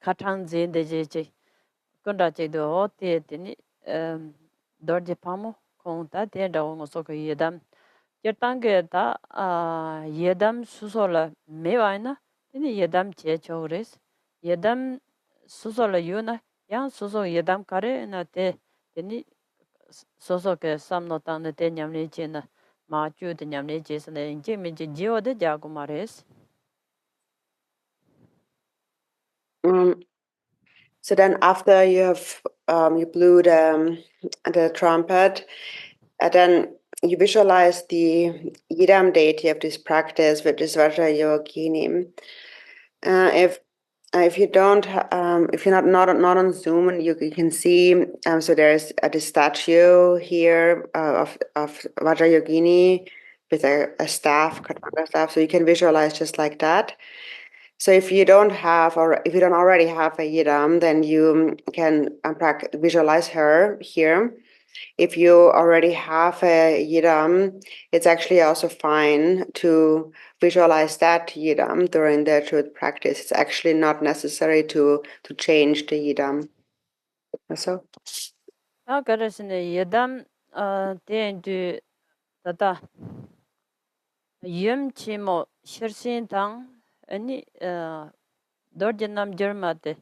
katang zin de je che konda che do o te tini dorje pamo kon ta te da ngoto ko yedam yertange ta yedam susola mewa na tini yedam che chores yedam susola yuna yang suso yedam kare na te tini soso ke samno tang te nyamne che na ma chu te nyamne che sa ne inje me je jiwa de jagumares. So then after you have you blew the trumpet, and then you visualize the Idam deity of this practice, which is Vajrayogini. If you don't, if you're not on Zoom, and you can see, so there's this statue here of Vajrayogini with a staff, Katanga staff, so you can visualize just like that. So if you don't have, or if you don't already have a yidam, then you can visualize her here. If you already have a yidam, it's actually also fine to visualize that yidam during the truth practice. It's actually not necessary to change the yidam. So. Yedam ten du tata yum chimo shirsin tang ani dorjanam jermate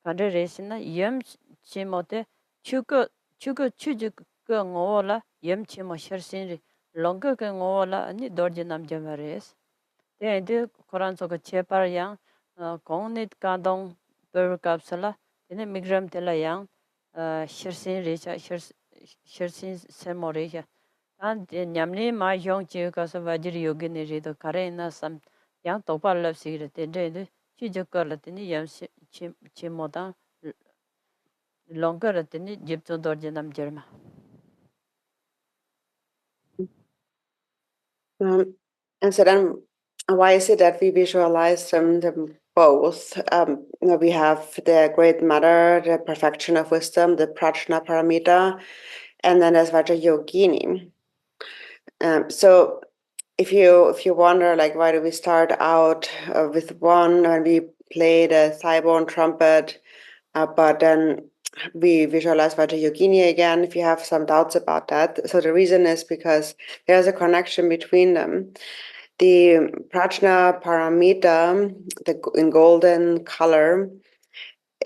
kare resina yum chimote chuko chuju ko ngola yum chimo shirsin ri longa ko ngola ani dorjanam jermares te de koran so ko chepar yang kongnit kadong per kapsala tene migram tela yang shirsin ri cha shirsin semore ya an nyamni ma yong chi ka sa vajir yogi ne ri do kare na sam yang to pa lap si re te de chi jo ka la te ni yam chi mo da long ka ra te ni jip to dor je nam jerma. And so then, why is it that we visualize them both? We have the Great Mother, the perfection of wisdom, the Prajna Paramita, and then there's Vajrayogini. So if you wonder, like, why do we start out with one when we play the thigh bone trumpet, but then we visualize Vajrayogini again, if you have some doubts about that. So the reason is because there's a connection between them. The Prajna Paramita, in golden color,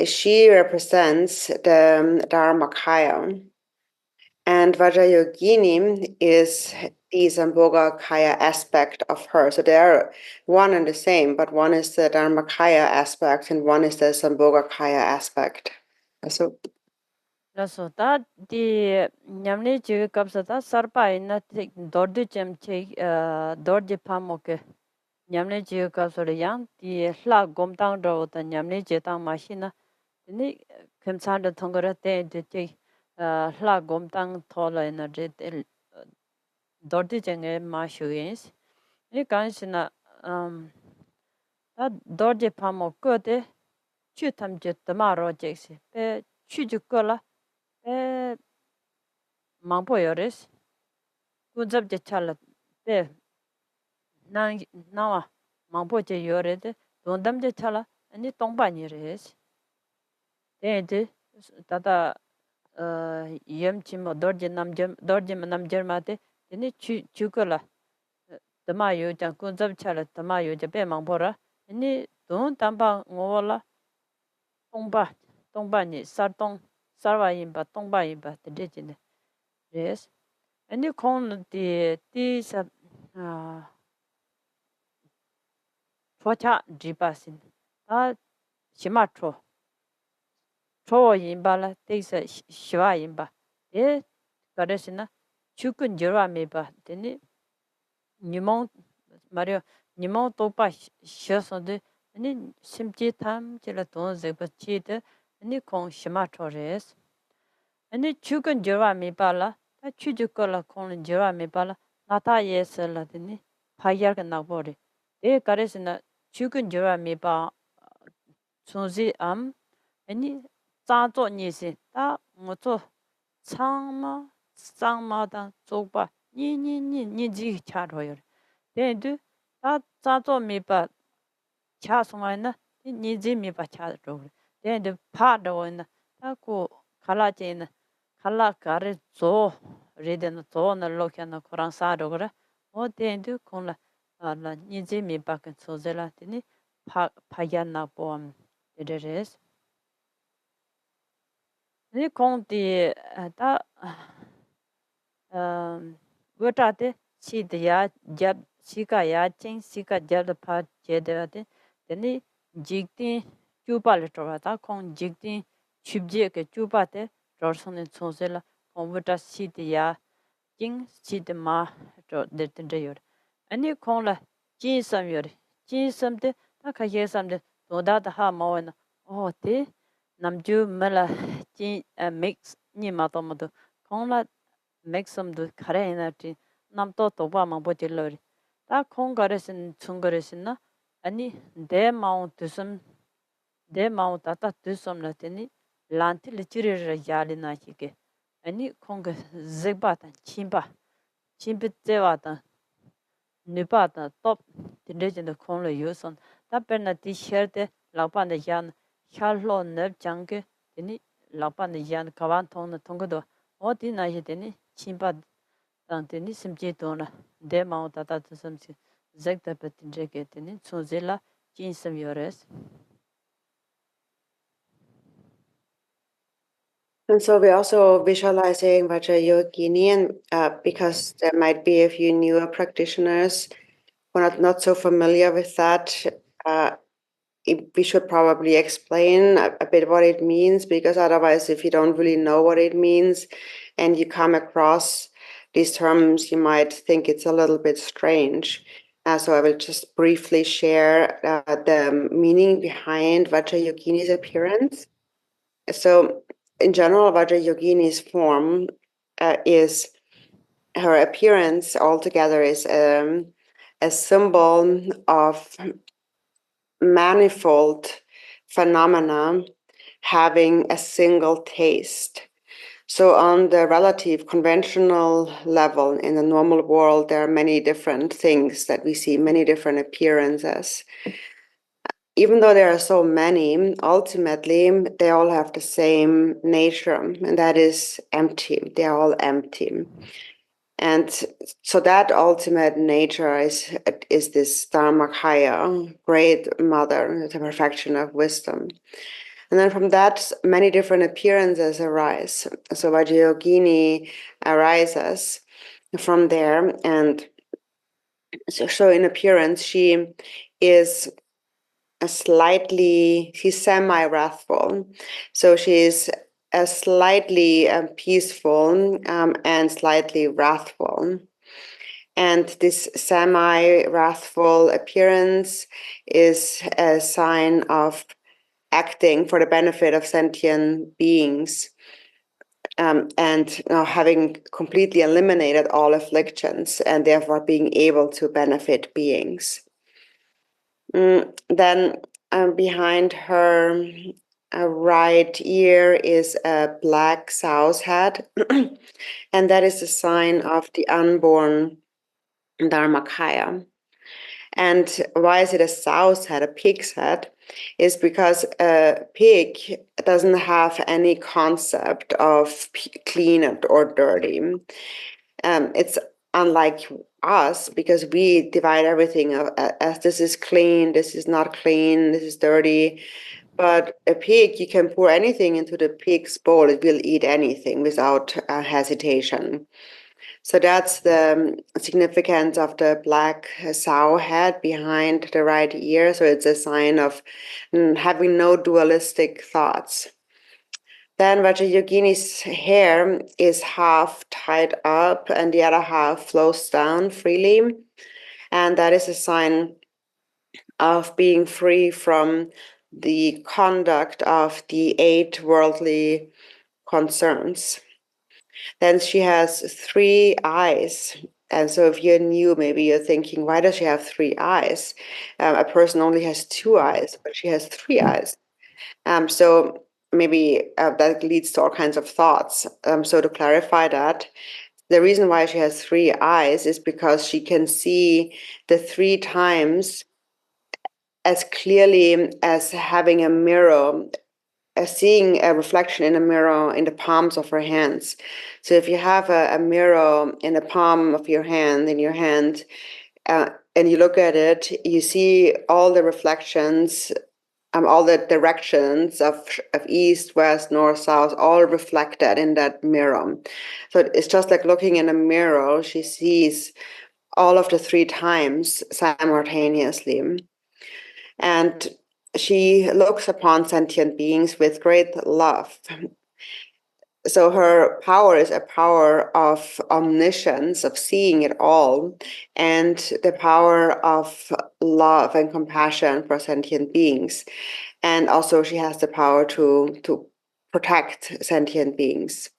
she represents the Dharmakaya. And Vajrayogini is the Sambhogakaya aspect of her. So they are one and the same, but one is the Dharmakaya aspect and one is the Sambhogakaya aspect. So. So that the nyamni chi kapsa ta sarpa ina dordi chem che dordi pamoke nyamni chi kapsa re yang di hla gomtang ro ta nyamni che tang machine ni kemsan de thongara te de che hla gomtang thola ina de dordi chenge ma shuins ni kansina ta dordi pamoko de chu tam je tama ro je se pe chu ju kola Mampo yores. Kunzab je chala. Pe nawa mampo je yore de dondam je chala ani tongpa ni res. Then tata yem chimo dorje namjer mate then chukala tamayo jang kunzab chala tamayo jabe mangbora ni don tamba ngola tongba ni sarwa yimba tongba yimba tejine yes ani kon ti sa chocha jibasin a shimatro 초 임발라 데이서 시와 임바 예 가르시나 축은 저와 메바 되니 니몬 마려 니몬 또파 셔서데 아니 심지 탐 제라 돈 제버치데 아니 콩 시마토레스 아니 축은 저와 메발라 다 추죽걸라 콩은 저와 메발라 나타 예설라 되니 파이야가 나버리 예 가르시나 축은 저와 메바 손지 암 아니 扎作你是打我做长嘛的做吧你自己掐着有对对打扎作没把掐上来呢你自己没把掐着对对怕着我呢他过卡拉钱呢卡拉卡的做热的呢做呢老看呢可能啥着个我对对空了啊了你自己没把跟做着了对你怕呀那不对对 ni konti ta wotate chi de ya jab sika ya ching sika jab da pha je de de ni jikti chupa le to ta kon jikti chubje ke chupa te rorson ne chose la kon wota chi de ya ching chi de ma to de de yor ani kon la chi sam yor chi sam te ta kha ye sam de do da ha ma na oh te namju mala chi mix ni ma to mo kon la mix some do kare energy nam to ba ma bo je lo ta kon gare sin chung gare sin na ani de ma to some de ma ta ta to some la te ni lan ti le chi re ya li na chi ke ani kon ga ze ba ta chim bi ze wa ta ne ba ta top de le de kon le yo son ta per na ti share de la pa de yan 샬로 넵장게 되니 라빠네 얀 가반 통는 통거도 어디 나이 되니 침바 당되니 심지도나 데마오 다다 섬지 잭다 베틴제게 되니 소젤라 진심 요레스. And so we're also visualizing Vajrayogini, and because there might be a few newer practitioners who are not so familiar with that, we should probably explain a bit what it means, because otherwise, if you don't really know what it means and you come across these terms, you might think it's a little bit strange. So I will just briefly share the meaning behind Vajrayogini's appearance. So in general, Vajrayogini's form is, her appearance altogether is a symbol of manifold phenomena having a single taste. So on the relative conventional level in the normal world, there are many different things that we see, many different appearances. Even though there are so many, ultimately they all have the same nature, and that is empty. They are all empty. And so that ultimate nature is this Dharmakaya, great mother, the perfection of wisdom. And then from that, many different appearances arise. So Vajrayogini arises from there. And so in appearance, she is she's semi-wrathful. So she's slightly peaceful and slightly wrathful. And this semi-wrathful appearance is a sign of acting for the benefit of sentient beings, and having completely eliminated all afflictions and therefore being able to benefit beings. Then behind her right ear is a black sow's head, and that is a sign of the unborn Dharmakaya. And why is it a sow's head, a pig's head? is because a pig doesn't have any concept of clean or dirty. It's unlike us because we divide everything as this is clean, this is not clean, this is dirty. But a pig, you can pour anything into the pig's bowl, it will eat anything without hesitation. So that's the significance of the black sow head behind the right ear. So it's a sign of having no dualistic thoughts. Then Vajrayogini's hair is half tied up and the other half flows down freely. And that is a sign of being free from the conduct of the 8 worldly concerns. Then she has 3 eyes. And so if you're new, maybe you're thinking, why does she have 3 eyes? A person only has 2 eyes, but she has 3 eyes. So maybe that leads to all kinds of thoughts. So to clarify that, the reason why she has 3 eyes is because she can see the 3 times as clearly as having a mirror, as seeing a reflection in a mirror in the palms of her hands. So if you have a mirror in the palm of your hand, and you look at it, you see all the reflections, all the directions of east, west, north, south, all reflected in that mirror. So it's just like looking in a mirror. She sees all of the 3 times simultaneously. And she looks upon sentient beings with great love. So her power is a power of omniscience, of seeing it all, and the power of love and compassion for sentient beings. And also she has the power to protect sentient beings.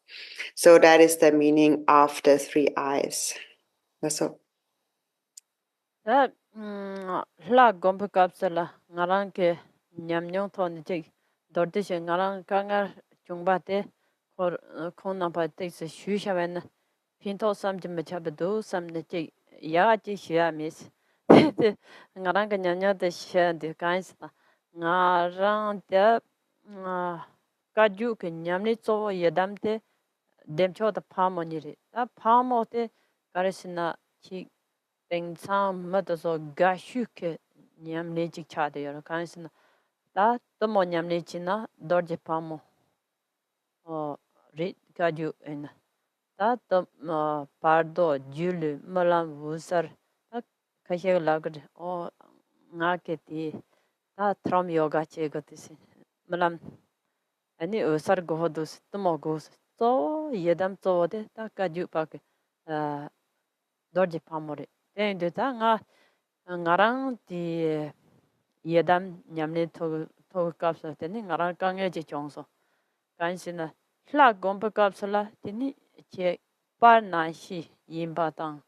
So that is the meaning of the 3 eyes. That's all. That la gompa kapsala ngarang ke nyamnyong thon jig dordish ngarang kangar chungbate or kona pa takes a shushaven pinto some jimachabado some the jig yaji shiamis ngarang nyanya the shan the kinds ngarang the kaju ke nyamni so yadamte demcho the palmoniri that palmote garisina chi Beng Sam Madaso Gashuke Nyam Nijik Chade Yor Kansina. That the mo Nyam Nichina Dorje Pamo or Rit Gaju in that the Pardo Julu Malam Wusar that Kashe Lagad or Naketi that Trom Yoga Chegotis Malam any Usar Gohodus the Mogos so Yedam so de that Gaju Pak Dorje Pamore. Then the Tanga ngarang di yedam nyamne to kapsa teni ngarang kange je chongso kansina hla gompa kapsala teni che par na shi yimba tang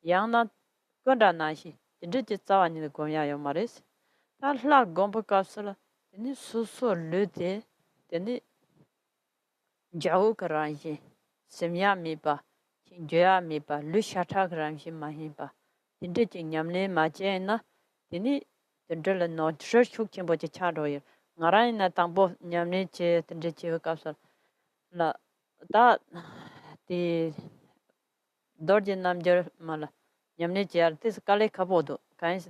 yang na konda na shi de je tsawa ni go ya yo mares ta hla gompa kapsala teni su su le de teni jau karan shi semya mi ba jinja mi ba lu shata karan shi ma hi ba tende je nyamne ma je na teni tendrela no chuk chimbo che chado yer ngarai na tangbo nyamne che tendre che kapsal la da ti dorje namjer mala nyamne che ar tis kale khabodo kains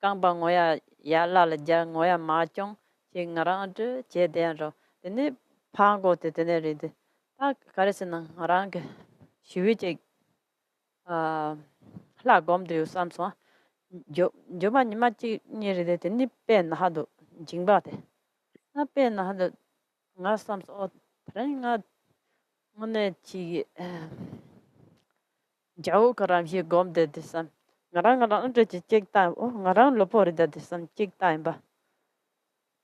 kangba ngoya ya la la ja ngoya ma chong che ngarang de che den ro tene phango te tene re de ta karesna ngarang ke shiwi che la gom de samso yo ma ni ma chi ni re de ni pen ha do jingba de na pen ha do nga sam so tren nga mone chi jao karam hi gom de sam nga de chi chek ta o nga lo por de sam chek ta ba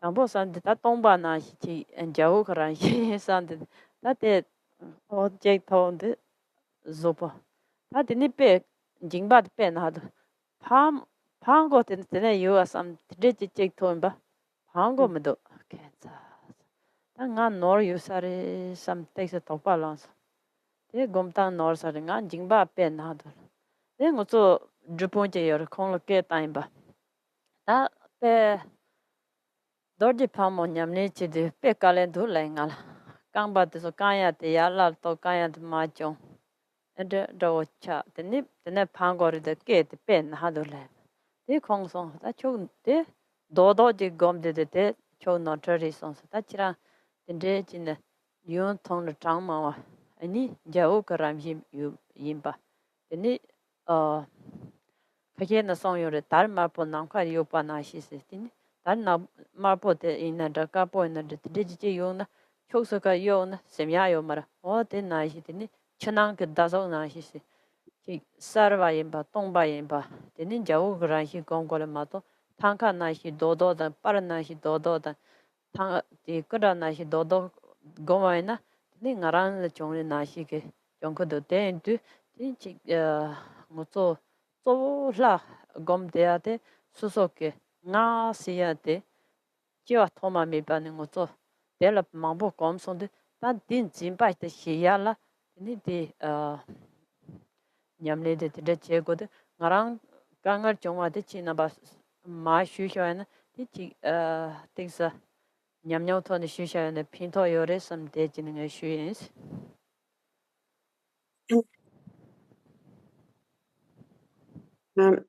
tambo san de ta tong ba na chi jao karam hi san de ta de o chek thon de zopa ta de ni pe jingba de pen ha do 방고 때문에 요아삼 드레지 잭톤바 방고 뭐도 괜찮아 당가 노르 유사리 삼 텍스 똑발란스 데 곰탄 노르사링가 징바 펜나도 데 고조 드폰제 여 콩로케 타임바 다페 Dorji Pamo Yamni Chidi, Pekale Dulengal, Gamba de Sokaya, the Yala, Tokaya de Majo, and the Docha, the nip, the Nepangor, the gate, the pen, Hadule. The Kong song, that you did, Dodo de Gom de the dead, Cho not 30 songs, that you the dead in the Yun Tong the Tangma, any Jaokaram him, you Yimba. The ni, Kajena song you the Dharma Ponanka, you Panashi system. Darna Marpo in the Capo and the Digi Yona, Chosoka Yon, Semia Mara, or the Nashitini, Chanank Dazona, he said. Sarva Yimba, Tomba Yimba, the Ninja Ugra, he Gongolamato, Tanka Nashi Dodo, the Paranashi Dodo, the Kuranashi Dodo Gomaina, Ningaran the Chong Nashike, Jonko the Den do, Moto, so la gom deate, Susoke. Nga siya de jiwa thoma mi ba ni ngozo de la mambo kom son de ta din jin ba de xiya la ni de nyamle de de che go de ngarang kangar chongwa de china ba ma shu shu na de chi sa nyam nyau to ni shu shu na pin to yo re sam de jin nge shu yin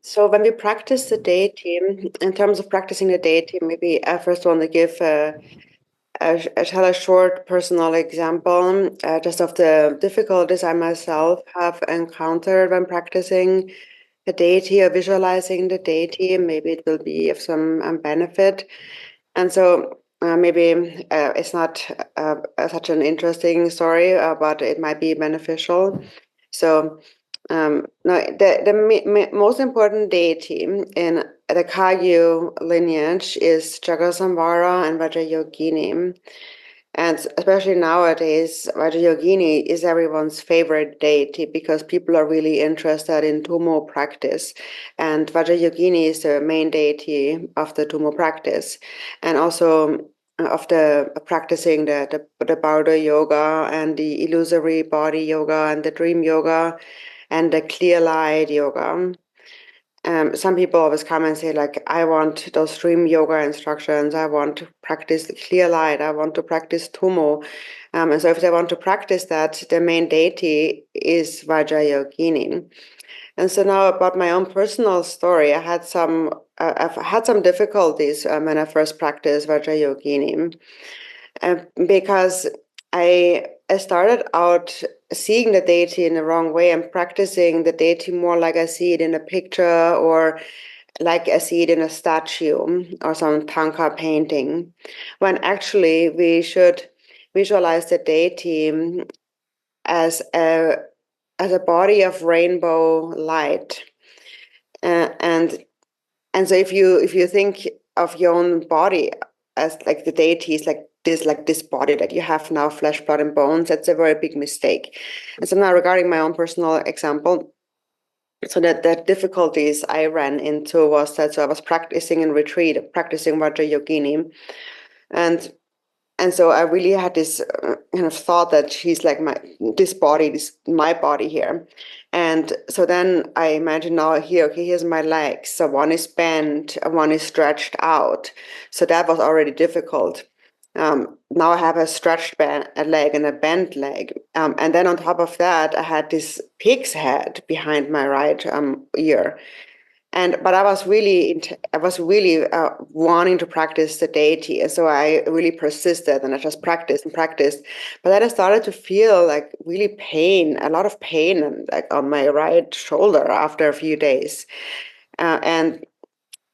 So when we practice the deity, in terms of practicing the deity, maybe I first want to give a short personal example, just of the difficulties I myself have encountered when practicing the deity or visualizing the deity. Maybe it will be of some benefit. And so maybe it's not such an interesting story, but it might be beneficial. So no, the most important deity in the Kagyu lineage is Jagasamvara and Vajrayogini. And especially nowadays, Vajrayogini is everyone's favorite deity because people are really interested in Tummo practice. And Vajrayogini is the main deity of the Tummo practice. And also of the practicing the Bauda yoga and the illusory body yoga and the dream yoga and the clear light yoga. Some people always come and say, like, I want those dream yoga instructions. I want to practice clear light. I want to practice Tummo. And so if they want to practice that, the main deity is Vajrayogini. And so now about my own personal story, I've had some difficulties when I first practiced Vajrayogini. Because I started out seeing the deity in the wrong way and practicing the deity more like I see it in a picture or like I see it in a statue or some Tanka painting, when actually we should visualize the deity as a body of rainbow light, and so if you think of your own body as like the deity is like this body that you have now, flesh, blood, and bones, that's a very big mistake. And so now regarding my own personal example, so the difficulties I ran into was that, so I was practicing in retreat, practicing Vajrayogini, and so I really had this kind of thought that she's like my body here. And so then I imagine now here, okay, here's my legs. So one is bent, one is stretched out. So that was already difficult. Now I have a stretched leg and a bent leg. And then on top of that, I had this pig's head behind my right ear. But I was really wanting to practice the deity, and so I really persisted, and I just practiced and practiced. But then I started to feel like really pain, a lot of pain, and like on my right shoulder after a few days, and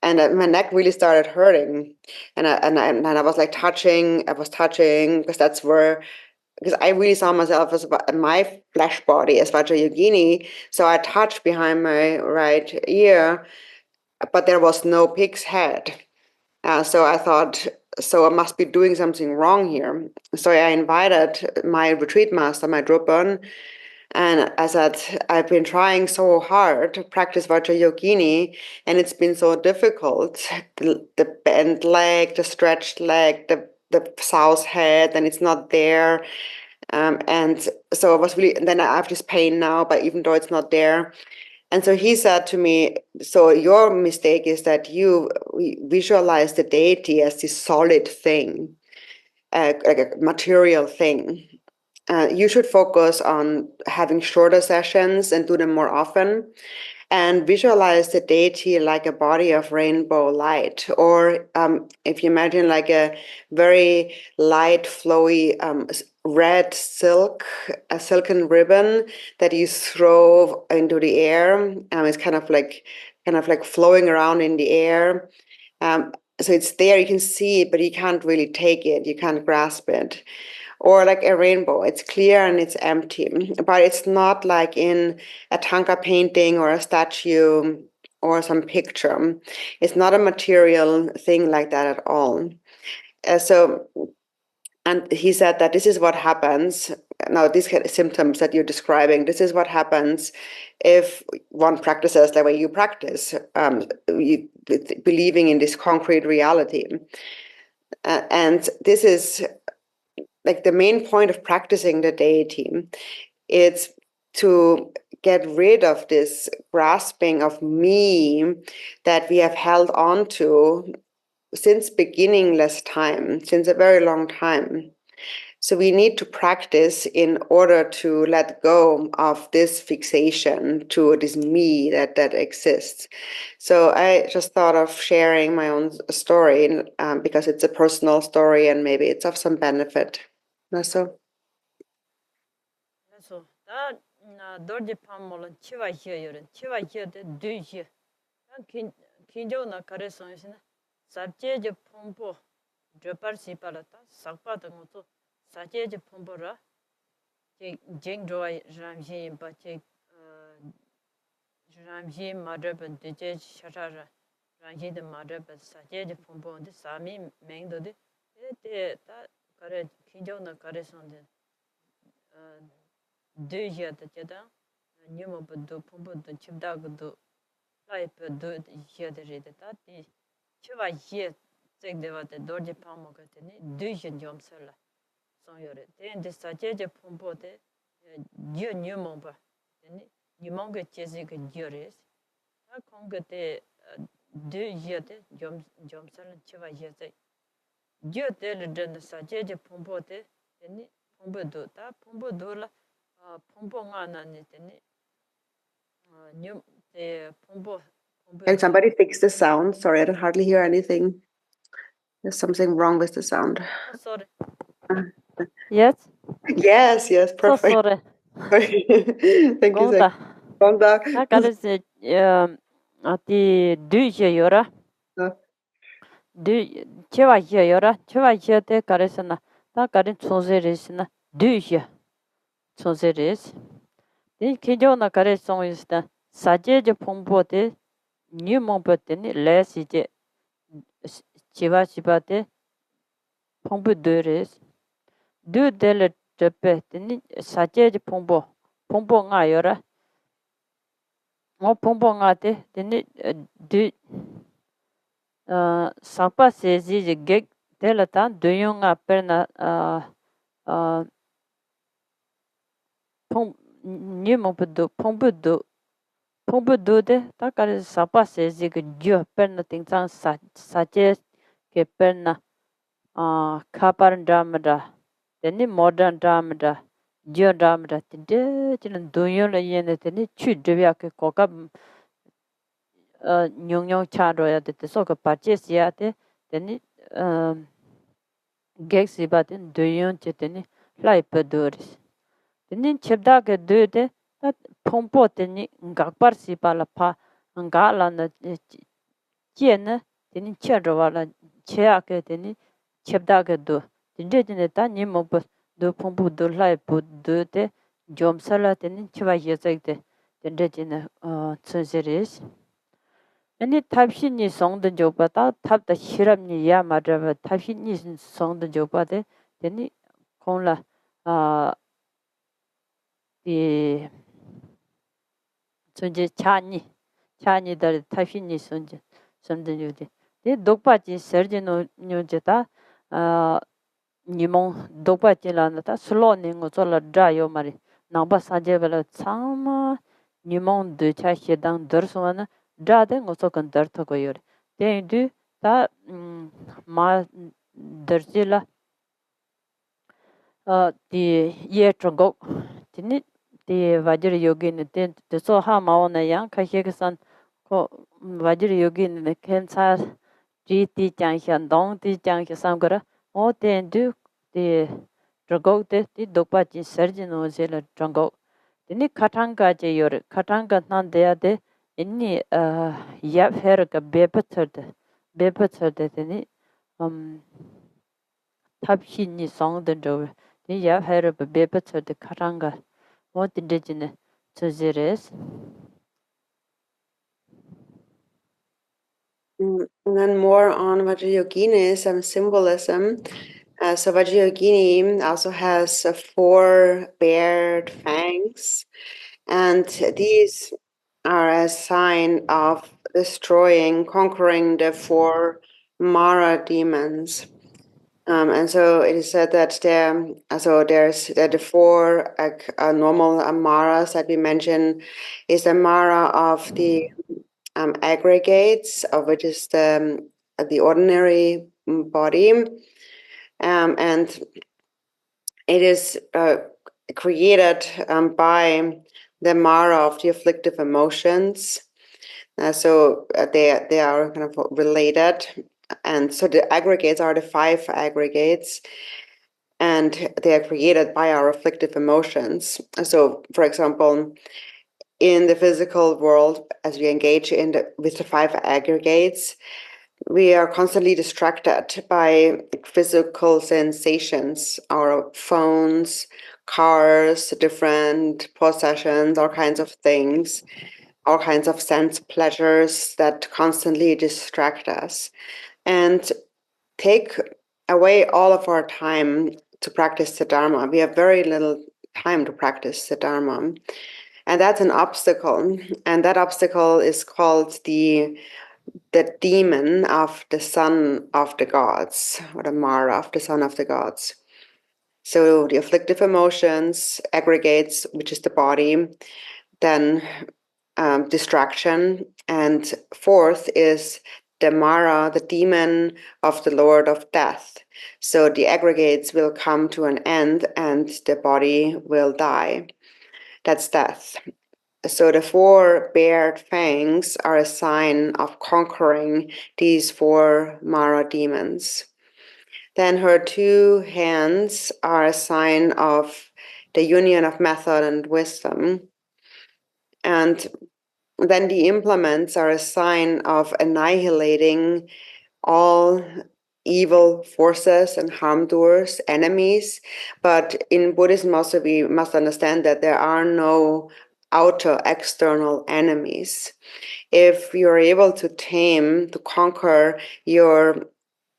my neck really started hurting, and I was like touching, because that's where. Because I really saw myself as my flesh body as Vajrayogini, so I touched behind my right ear, but there was no pig's head. So I thought, so I must be doing something wrong here. So I invited my retreat master, my Drubpön, and I said, I've been trying so hard to practice Vajrayogini, and it's been so difficult. The bent leg, the stretched leg, the sow's head, and it's not there. And so I was really, then I have this pain now, but even though it's not there. And so he said to me, so your mistake is that you visualize the deity as this solid thing, like a material thing. You should focus on having shorter sessions and do them more often, and visualize the deity like a body of rainbow light, or if you imagine like a very light, flowy red silk, a silken ribbon that you throw into the air. It's kind of like flowing around in the air. So it's there, you can see it, but you can't really take it, you can't grasp it. Or like a rainbow, it's clear and it's empty, but it's not like in a Tanka painting or a statue or some picture. It's not a material thing like that at all. And he said that this is what happens. Now, these kind of symptoms that you're describing, this is what happens if one practices the way you practice, believing in this concrete reality. And this is like the main point of practicing the deity. It's to get rid of this grasping of me that we have held on to since beginningless time, since a very long time. So we need to practice in order to let go of this fixation to this me that exists. So I just thought of sharing my own story because it's a personal story and maybe it's of some benefit. So. 그래서 다 dorje pamol chiwa hiyo chiwa hiyo de duji kinjo kareson isina sarje pompo drupar sipala ta sakpa de ngoto sarje pompo ra je jeng joy ramji ba je ramji madre ben de shara ramji de madre ben sarje pompo de sami mengdo de ta kare kinjo kareson de deux jours de jada nyuma budu pumbu de chimda gudu lai pe de jours de rede ta ti chwa ye zeg de va de dorje pamo ka te ni deux jours jom sala son yore te de sa je pumbu de dieu nyuma ba ni nyuma ge chezi ge jores ta kong te deux jours de jom sala chwa ye ze dieu de le de sa je pumbu de ni pumbu do ta pumbu do la Can somebody fix the sound? Sorry, I don't hardly hear anything. There's something wrong with the sound. Oh, sorry. Yes? Yes, perfect. So sorry. Thank you, sir. Gonda. ati duje yora. Chewa yora, chewa te karesana. Ta karin chonze resina duje. Chonze res. 이 기존의 가래성 있다. 사제제 풍부데 뉴몬버데니 레시제 지바지바데 풍부드레스 두델 드베데니 사제제 풍부가 여라 뭐 풍부가데 데니 두 사파세지 게 델타 두용아 페나 뉴몬버도 풍부도 de ta kare sapa se ji ge jo perna ting chang sa che ke perna khapar dramada teni modern dramada jo dramada de chin dunyo le yen de teni chu de ya ke ko ka nyong cha ro ya de so ka pa che sia de teni ge si ba den dunyo che teni lai pe doris teni chebda ke de tat pompo teni ngakpar si pala pa ngala na jiena teni chero wala chea ke teni chebda ke do teni ta ni mo do pompo do lai pu do te jom sala teni chwa yezek de teni tsunseris ani tabshin ni song de joba ta tab da hiram ni ya ma da tabshin ni song de joba de teni konla 이 sonje chani dar tafini sonje somde yude de dokpaji serje no nyojeta nimong dokpaji la na ta slow ningo chola dra yo mari namba saje bela chama Nimon de cha shedang derswana drade ngosokan dertoko yore. Then do ta ma derjila the ye trongo tinit the vajra yogi ne ten the so ha maona yang ka san ko vajra yogi ne ken sa ji ti chang shan dong ti chang sam gara o ten du the trongo the dokpa ji serjin no zela trongo tini katanga je yor katanga nan de inni yap her ka bepatserde tini um 탑신이 성든저 야 해르 베베처드 카랑가 뭐든지네 저지레스 And then more on Vajrayogini symbolism. So Vajrayogini also has four bared fangs, and these are a sign of destroying, conquering the four Mara demons. And so it is said that there's the four normal Maras that we mentioned is the Mara of the aggregates, of which is the ordinary body, and it is created by the Mara of the afflictive emotions. So they are kind of related, and so the aggregates are the five aggregates, and they are created by our afflictive emotions. So, for example, in the physical world, as we engage with the five aggregates, we are constantly distracted by physical sensations, our phones, cars, different possessions, all kinds of things, all kinds of sense pleasures that constantly distract us and take away all of our time to practice the Dharma. We have very little time to practice the Dharma. And that's an obstacle. And that obstacle is called the demon of the son of the gods, or the Mara of the son of the gods. So the afflictive emotions, aggregates, which is the body, then distraction, and fourth is the Mara, the demon of the Lord of Death. So the aggregates will come to an end and the body will die. That's death. So the four bared fangs are a sign of conquering these four Mara demons. Then her two hands are a sign of the union of method and wisdom. And then the implements are a sign of annihilating all evil forces and harm doers, enemies. But in Buddhism also we must understand that there are no outer external enemies. If you're able to tame, to conquer your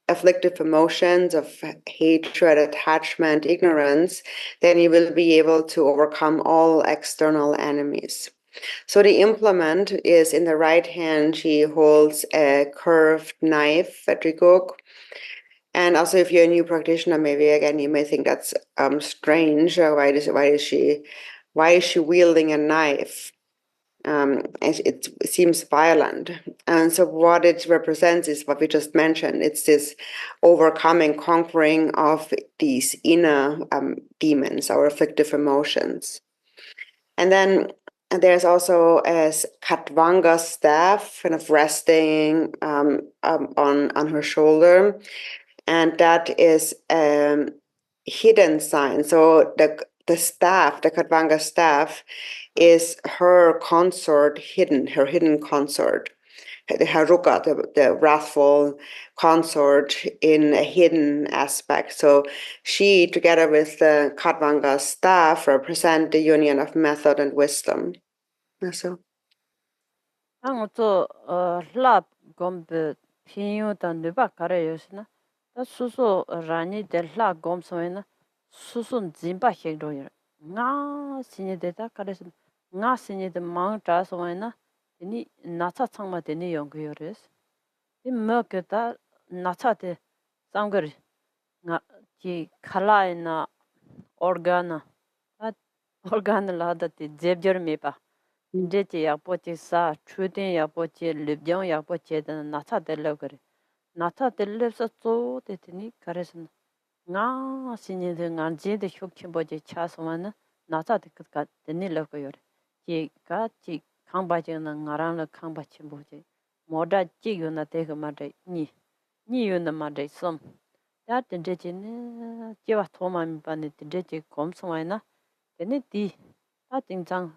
afflictive emotions of hatred, attachment, ignorance, then you will be able to overcome all external enemies. So the implement is in the right hand, she holds a curved knife, a Drikung. And also if you're a new practitioner, maybe again you may think that's strange. Why is she wielding a knife? It seems violent. And so what it represents is what we just mentioned. It's this overcoming, conquering of these inner demons, our afflictive emotions. And then there's also a Khatvanga staff kind of resting on her shoulder. And that is a hidden sign. So the staff, the Khatvanga staff, is her consort hidden, her hidden consort. The Haruka, the wrathful consort in a hidden aspect. So she, together with the Khatvanga staff, represent the union of method and wisdom. So. angto lab gombe pinyu ta neba kare yosna ta susu rani de la gomsoina susun jimba hegro yer nga sinye de ta kare nga sinye de mang ta soina ni nacha changma de ni yong yores ni mo ke ta nacha de samgar nga ki khala na organa organ la da te jebjer me pa Tindechi yakpo chi sa, chudin yakpo chi, libjang yakpo chi, dana natsa delab kare. Natsa delab sa tso de tini karesan. Nga sinye de nga jin de shuk chimbo chi chaswa na, natsa de katka dini lab ka yore. Chi ka chi kangpa chi na nga rang la kangpa chimbo chi. Moda chi yu na teka madre, ni yu na madre som. Da tindechi ni, jiwa thoma mi pa ni tindechi gomswa na, tini di, da tingzang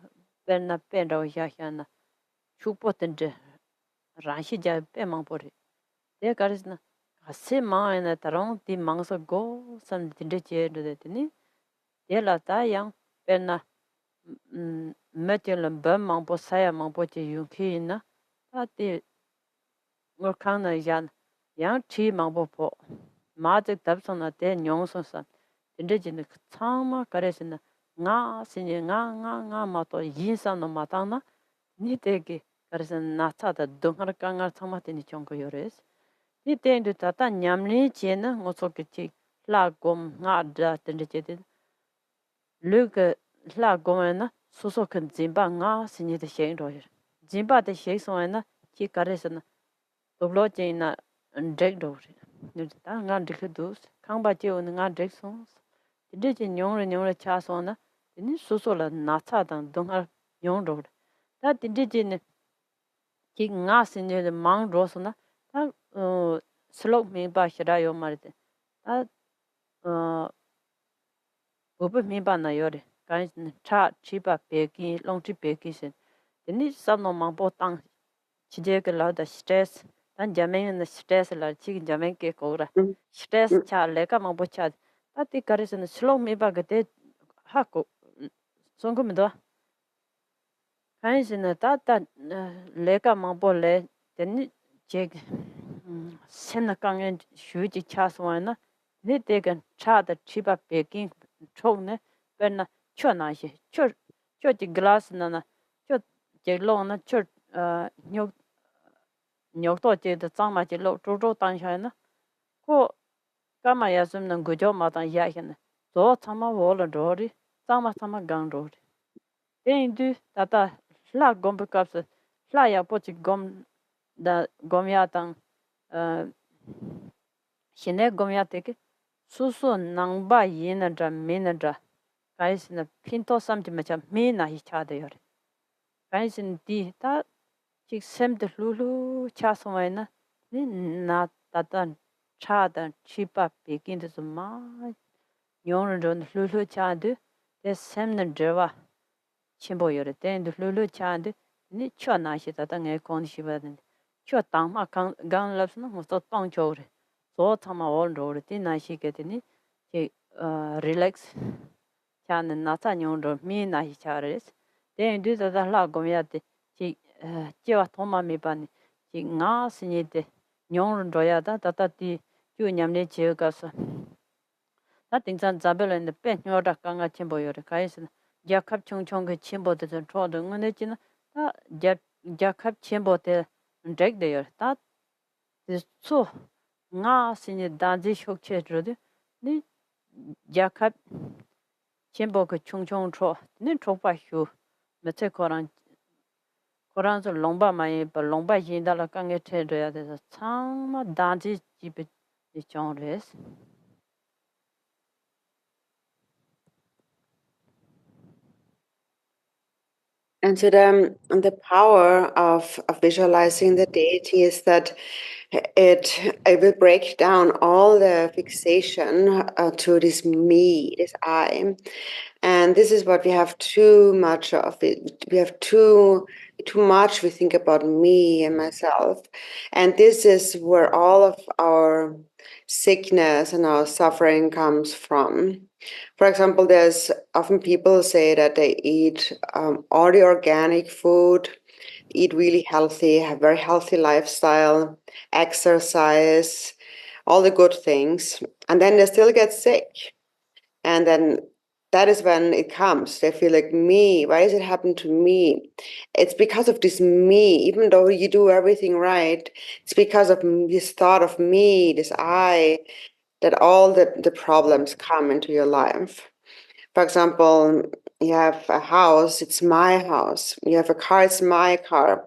perna penra wa xa na, chukpo tinte ranshi ja pe mangpore. De karis na, kasi maa na tarong di mangsa go san tinte che de tini, de la ta yang perna metje la ba mangpo saya mangpo che yung ki na, ta di ngor kang na yan, yang chi mangpo po, maa zik tabsang na de nyong song san, tinte che na tsangma karis na, nga sinye nga ma to yin san no ma tang na, ni teki karisa natsa da dunghar kangar tsangma tini chonko yores. Ni tendu tata nyamni che na ngoso ke chik la gom nga dra tindi che de. Lu ke la gom na suso ke zimba nga sinye de sheng ro yor. Zimba de sheng so na chi karisa na doblo che na ndrek ro yor. Ni ta nga ndrek dus kangba che on nga ndrek so. Tindi che nyong cha so na tini suso la natsa da dunghar nyong ro. Ta tindi che ne ki nga sinye de mang roso na ta slok mingpa shira yo marite ta upa mingpa na yore kani cha chipa peki long chi peki sin teni sabno mangpo tang chije ke lao da stress tan jamen na stress la chi jamen ke kogra stress cha leka mangpo cha ta ti kare sin slok mingpa ke te ha ko songko mido kani sin ta leka mangpo le teni che sen kangen shuji chaswa na ni tegan cha da chiba peking chong ne ben cho na shi cho ji glass na cho je long na cho nyok nyok to je de zang ma je lo zhou zhou dang sha na ko ga ma ya sum nang gu jo ma dang ya hin zo chama wo le ro ri zang ma chama gang ro ri den du ta ta la gom bu kap se la ya po chi gom da gom ya tang shine gomya teke susu nangba yina dra mina dra kaisina pinto samti macha mina hi chade yore kaisin di ta chik semde lulu chasumay na ni na tatan chada chipa pekin de ma nyon ron lulu chade de semne drewa chimbo yore de lulu chade ni chwa na shi tata nge kon shi ba den chwa tang ma gang laps na mo to tong chore so tama all road ti na shi ke ni che relax chan na ta nyon ro mi na hi chares de du da la go ya de chi che wa thoma mi pa ni chi nga sin de nyon ro ya da ta ti ju nyam ne che ga sa ta ting chan za bel ne pe nyo da ka nga chen bo yo re kai sin ja khap chung chung ke chen bo de cho de ngone chi na ta ja khap chen bo de ndek de yo ta so nga sinye danzi shok che zhode ni jakab chenpo ke chung chung cho ni chokpa shu me tse korang zo longpa ma yin pa longpa yin da la kange che zho ya de chang ma danzi jibe di chong res. And so the power of visualizing the deity is that it will break down all the fixation to this me, this I. And this is what we have too much of. We have too much. We think about me and myself. And this is where all of our sickness and our suffering comes from. For example, there's often people say that they eat all the organic food, eat really healthy, have very healthy lifestyle, exercise, all the good things, and then they still get sick. And then that is when it comes. They feel like, me, why does it happen to me? It's because of this me, even though you do everything right, it's because of this thought of me, this I, that all the problems come into your life. For example, you have a house, it's my house. You have a car, it's my car.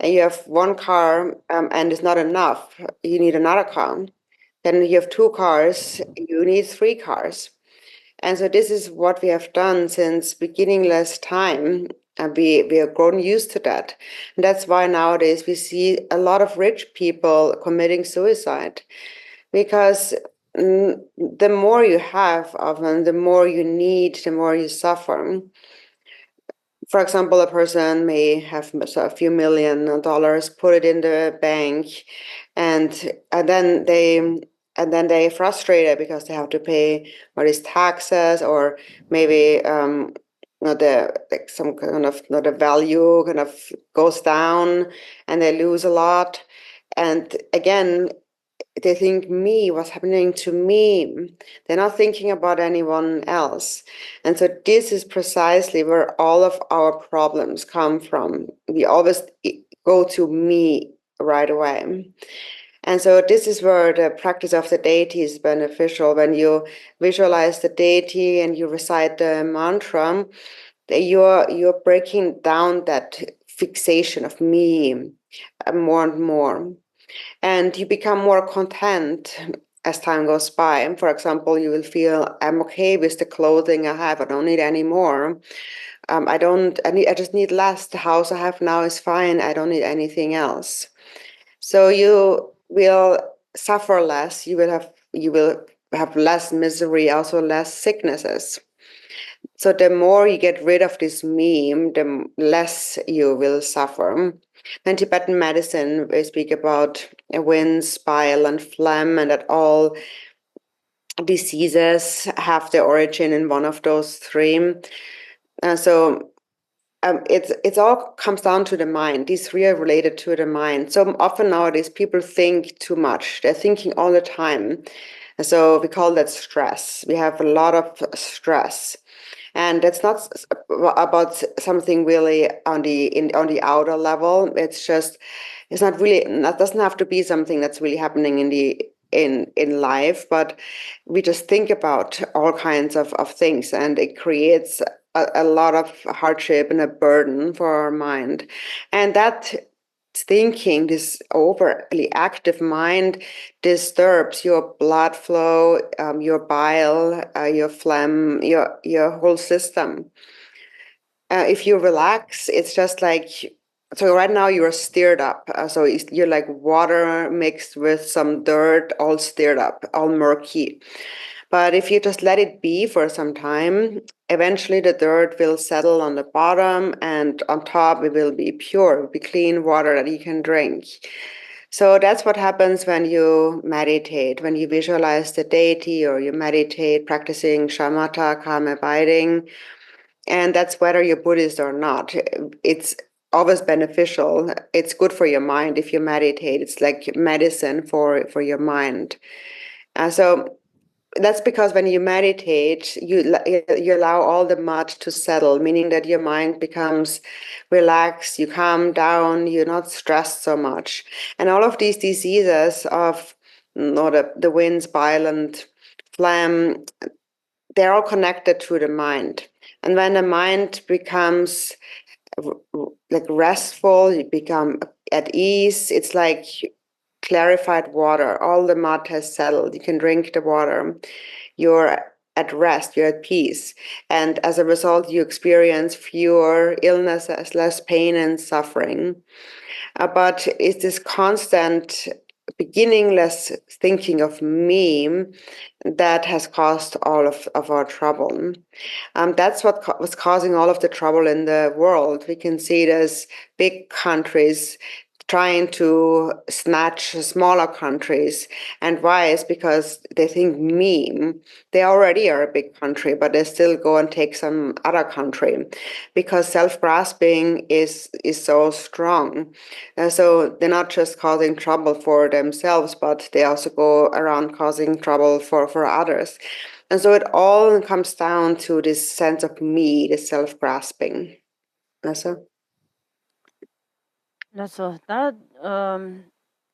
And you have one car and it's not enough. You need another car. Then you have two cars, you need three cars. And so this is what we have done since beginningless time. And we are grown used to that. And that's why nowadays we see a lot of rich people committing suicide. Because the more you have of them, the more you need, the more you suffer. For example, a person may have a few $1 million, put it in the bank, and then they frustrated because they have to pay all these taxes, or maybe not the like some kind of not the value kind of goes down, and they lose a lot. And again, they think what's happening to me. They're not thinking about anyone else. And so this is precisely where all of our problems come from. We always go to me right away. And so this is where the practice of the deity is beneficial. When you visualize the deity and you recite the mantra, you're breaking down that fixation of me more and more. And you become more content as time goes by. For example, you will feel, I'm okay with the clothing I have. I don't need any more. I just need less. The house I have now is fine. I don't need anything else. So you will suffer less. You will have less misery, also less sicknesses. So the more you get rid of this meme, the less you will suffer. In Tibetan medicine, we speak about winds, bile, and phlegm, and that all diseases have their origin in one of those three. It's all comes down to the mind. These three are related to the mind. So often nowadays people think too much. They're thinking all the time. And so we call that stress. We have a lot of stress. And that's not about something really on the outer level. It's not really, that doesn't have to be something that's really happening in life, but we just think about all kinds of things, and it creates a lot of hardship and a burden for our mind. And that thinking, this overly active mind, disturbs your blood flow, your bile, your phlegm, your whole system. If you relax, it's just like, so right now you're stirred up. So you're like water mixed with some dirt, all stirred up, all murky. But if you just let it be for some time, eventually the dirt will settle on the bottom, and on top it will be pure, it will be clean water that you can drink. So that's what happens when you meditate, when you visualize the deity, or you meditate practicing shamatha, calm abiding. And that's whether you're Buddhist or not. It's always beneficial. It's good for your mind if you meditate. It's like medicine for your mind. So that's because when you meditate, you allow all the mud to settle, meaning that your mind becomes relaxed, you calm down, you're not stressed so much. And all of these diseases of the winds, bile, and phlegm, they're all connected to the mind. And when the mind becomes like restful, you become at ease, it's like clarified water. All the mud has settled. You can drink the water. You're at rest, you're at peace. And as a result, you experience fewer illnesses, less pain and suffering. But it's this constant, beginningless thinking of me that has caused all of our trouble. That's what was causing all of the trouble in the world. We can see it as big countries trying to snatch smaller countries. And why? Is because they think they already are a big country, but they still go and take some other country because self-grasping is so strong. So they're not just causing trouble for themselves, but they also go around causing trouble for others. And so it all comes down to this sense of me, this self-grasping. Nasa? 그래서 다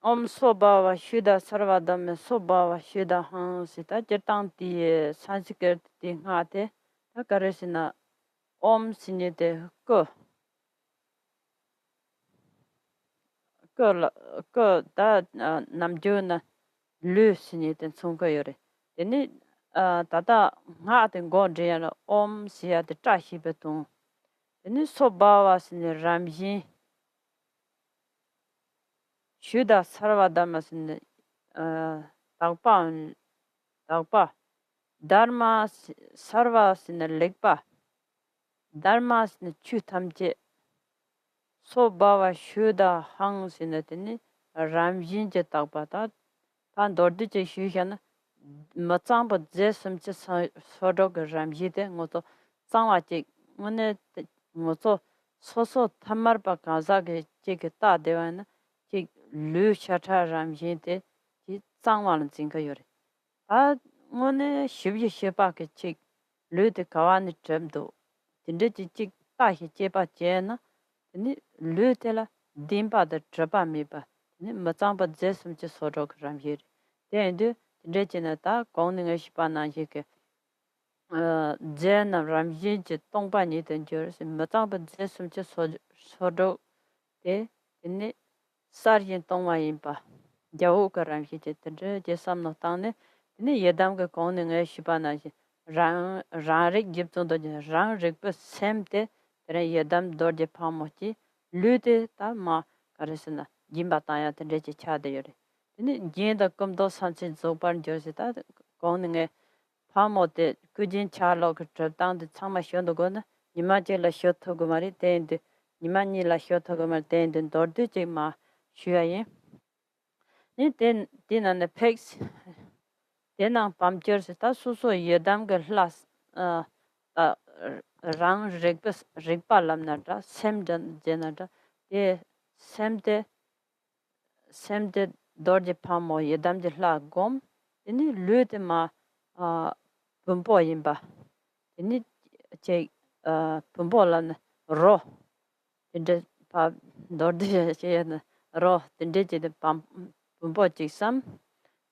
소바와 휴다 서바다메 소바와 휴다 항시다 제땅디 산스케르티 하테 Karesina om sinite ko da namjuna lu sinite sunko yore. Deni tata nga ten go jena om siya de trashi betung. Deni sobawa sine ramjin shuda sarva dharma sine tagpa dharma sarva sine lekpa dharma sine chu tamje so bawa shuda hang sine tene ramjin je tagpa ta tan dordi je shushana matsangpa je samche sodok ramji de ngoto tsangwa je ngone ngoto soso tamarpa kaza ge je ge ta dewa na je lu shata ramjin de ji tsangwa lan zinga yore a ngone shibye sheba ke je lu de kawani tremdo dinde je je ta hi je ba je na ni lu de la dimba de traba mi ba ni matsangpa je samche sodok ramji de Rechina ta gongning shipa na ke zen ramjin je tongpa ni den jor se matang ba je sum che sodo de ne sarjin tongwa yin pa jawu ka ramjin je de je sam no tang ne yedam ga gongning shipa na je rang rik jip tong do je rang rik pa sem de re yedam dor je pa mo chi lu de ta ma karesna jimba ta ya de je cha de yore 근데 얘다 검도 산신 조반 저시다 공능에 파모데 그진 차로 그 저당데 참마 쉬어도거나 니마젤라 쉬어터고 말이 되는데 니만이라 쉬어터고 말 되는데 dor드지 마 쉬어예 니된 디나네 팩스 데나 밤저스다 수수 예담게 클라스 랑 렉버스 렉발람나다 샘전 제나다 예 샘데 dorje pamo yedam je la gom ini lute ma pumpo yimba ini che pumpo lan ro inde pa dorde che na ro inde je de pam pumpo chi sam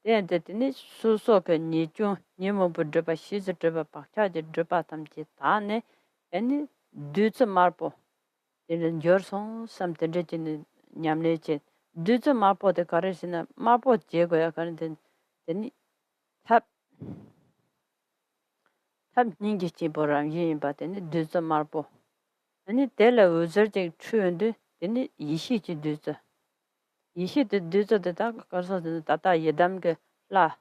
de ini su so ke ni chu ni mo bu de ba shi de ba pa cha de ba tam che ta ne ini du tse marpo inde jor song sam de je nyamle che duzu mapo de karesina mapo jegoya karenten teni tab ningi chi boram yin ba teni duzu mapo ani tela uzer je chuende teni yishi chi de duzu de ta karso de tata yedam ke la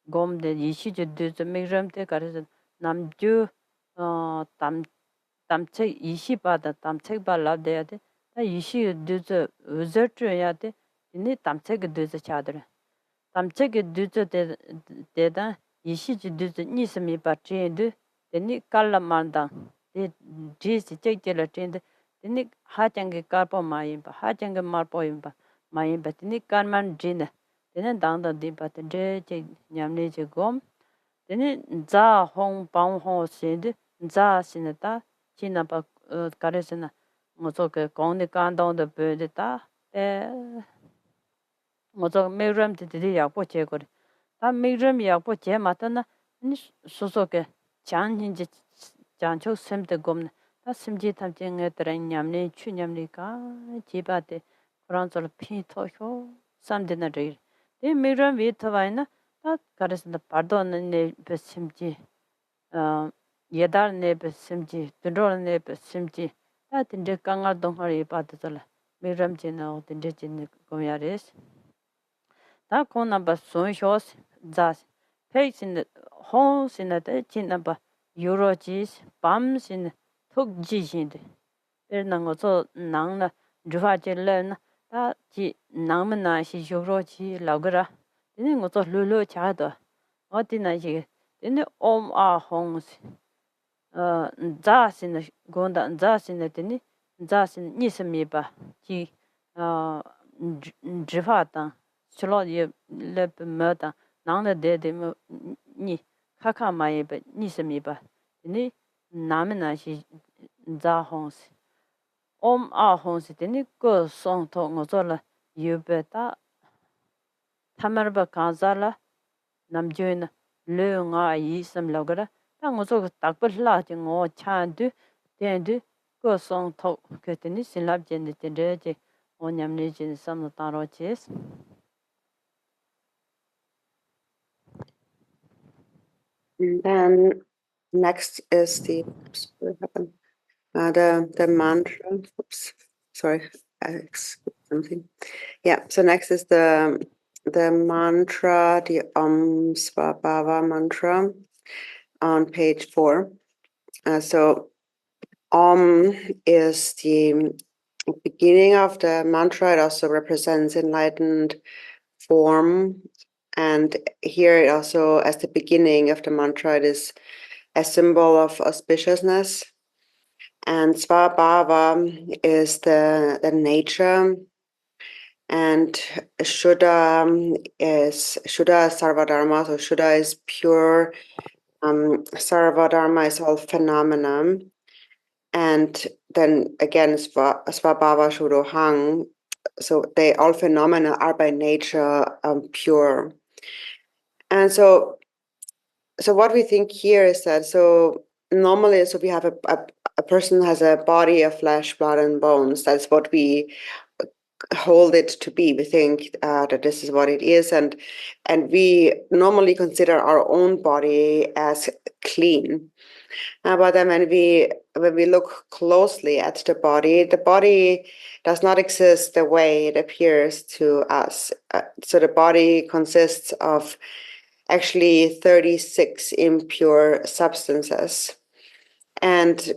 gom de yishi je duzu migram te karesen namju tamche yishi ba da tamche ba la de ya de ta yishi duzu uzer chu ya de ini tamchege duze chadre tamchege duze de yishi duze nismi pa chendu deni kala manda de jisi chekela chende deni hachange karpo mayimba hachange marpo yimba mayimba deni karman jina deni dangda dimba de che nyamne che gom deni za hong pang hong sende za sinata china pa karesena ngozo ke kongni kandong de be de ta 먼저 매름들이 약보 제거리 다 매름 약보 제 맞다나 소소게 장인지 장초 샘데 검나 다 심지 탐쟁에 들은 냠네 추냠니까 지바데 그런 절 피토효 삼데나리 이 매름 위터와이나 다 가르스나 파도는 네 베심지 예달네 베심지 드로네 베심지 다 딘데 강알 동허리 빠드들 매름 지나 딘데 진 고야레스 다 코나바 손쇼스 자스 페이신 혼신의 진나바 유로지스 밤신 톡지신데 에르난 거서 낭나 주화질레나 다지 낭문나 시쇼로지 라그라 이는 것도 룰루 차도 어디나지 근데 옴아 홍스 자신 gonda 자신의 되니 자신 니스미바 지어 주화다 chlo ye le meta nang de ni kha ma ye ni se mi ba ni nam na shi za hong si om a hong si de ni ko song to ngo zo la yu be ta tamar ba ka za la nam je na le nga yi sam la ga Tang so tak pa la ji ngo chan du den du go song to ke tin sin lab jen de de je on yam ne jin sam no ta ro ches. And then next is the what happened? The mantra. Oops, sorry, I skipped something. Yeah. So next is the mantra, the Svabhava mantra on page 4. So is the beginning of the mantra. It also represents enlightened form, and here it also, as the beginning of the mantra, it is a symbol of auspiciousness. And Svabhava is the nature, and Shuddha is Sarvadharma. So Shuddha is pure. Sarvadharma is all phenomena. And then again, Svabhava Shuddhohang. So all phenomena are by nature pure. And so what we think here is that, so normally, so we have a person has a body of flesh, blood, and bones. That's what we hold it to be. We think that this is what it is, and we normally consider our own body as clean. But then when we look closely at the body does not exist the way it appears to us. So the body consists of actually 36 impure substances. And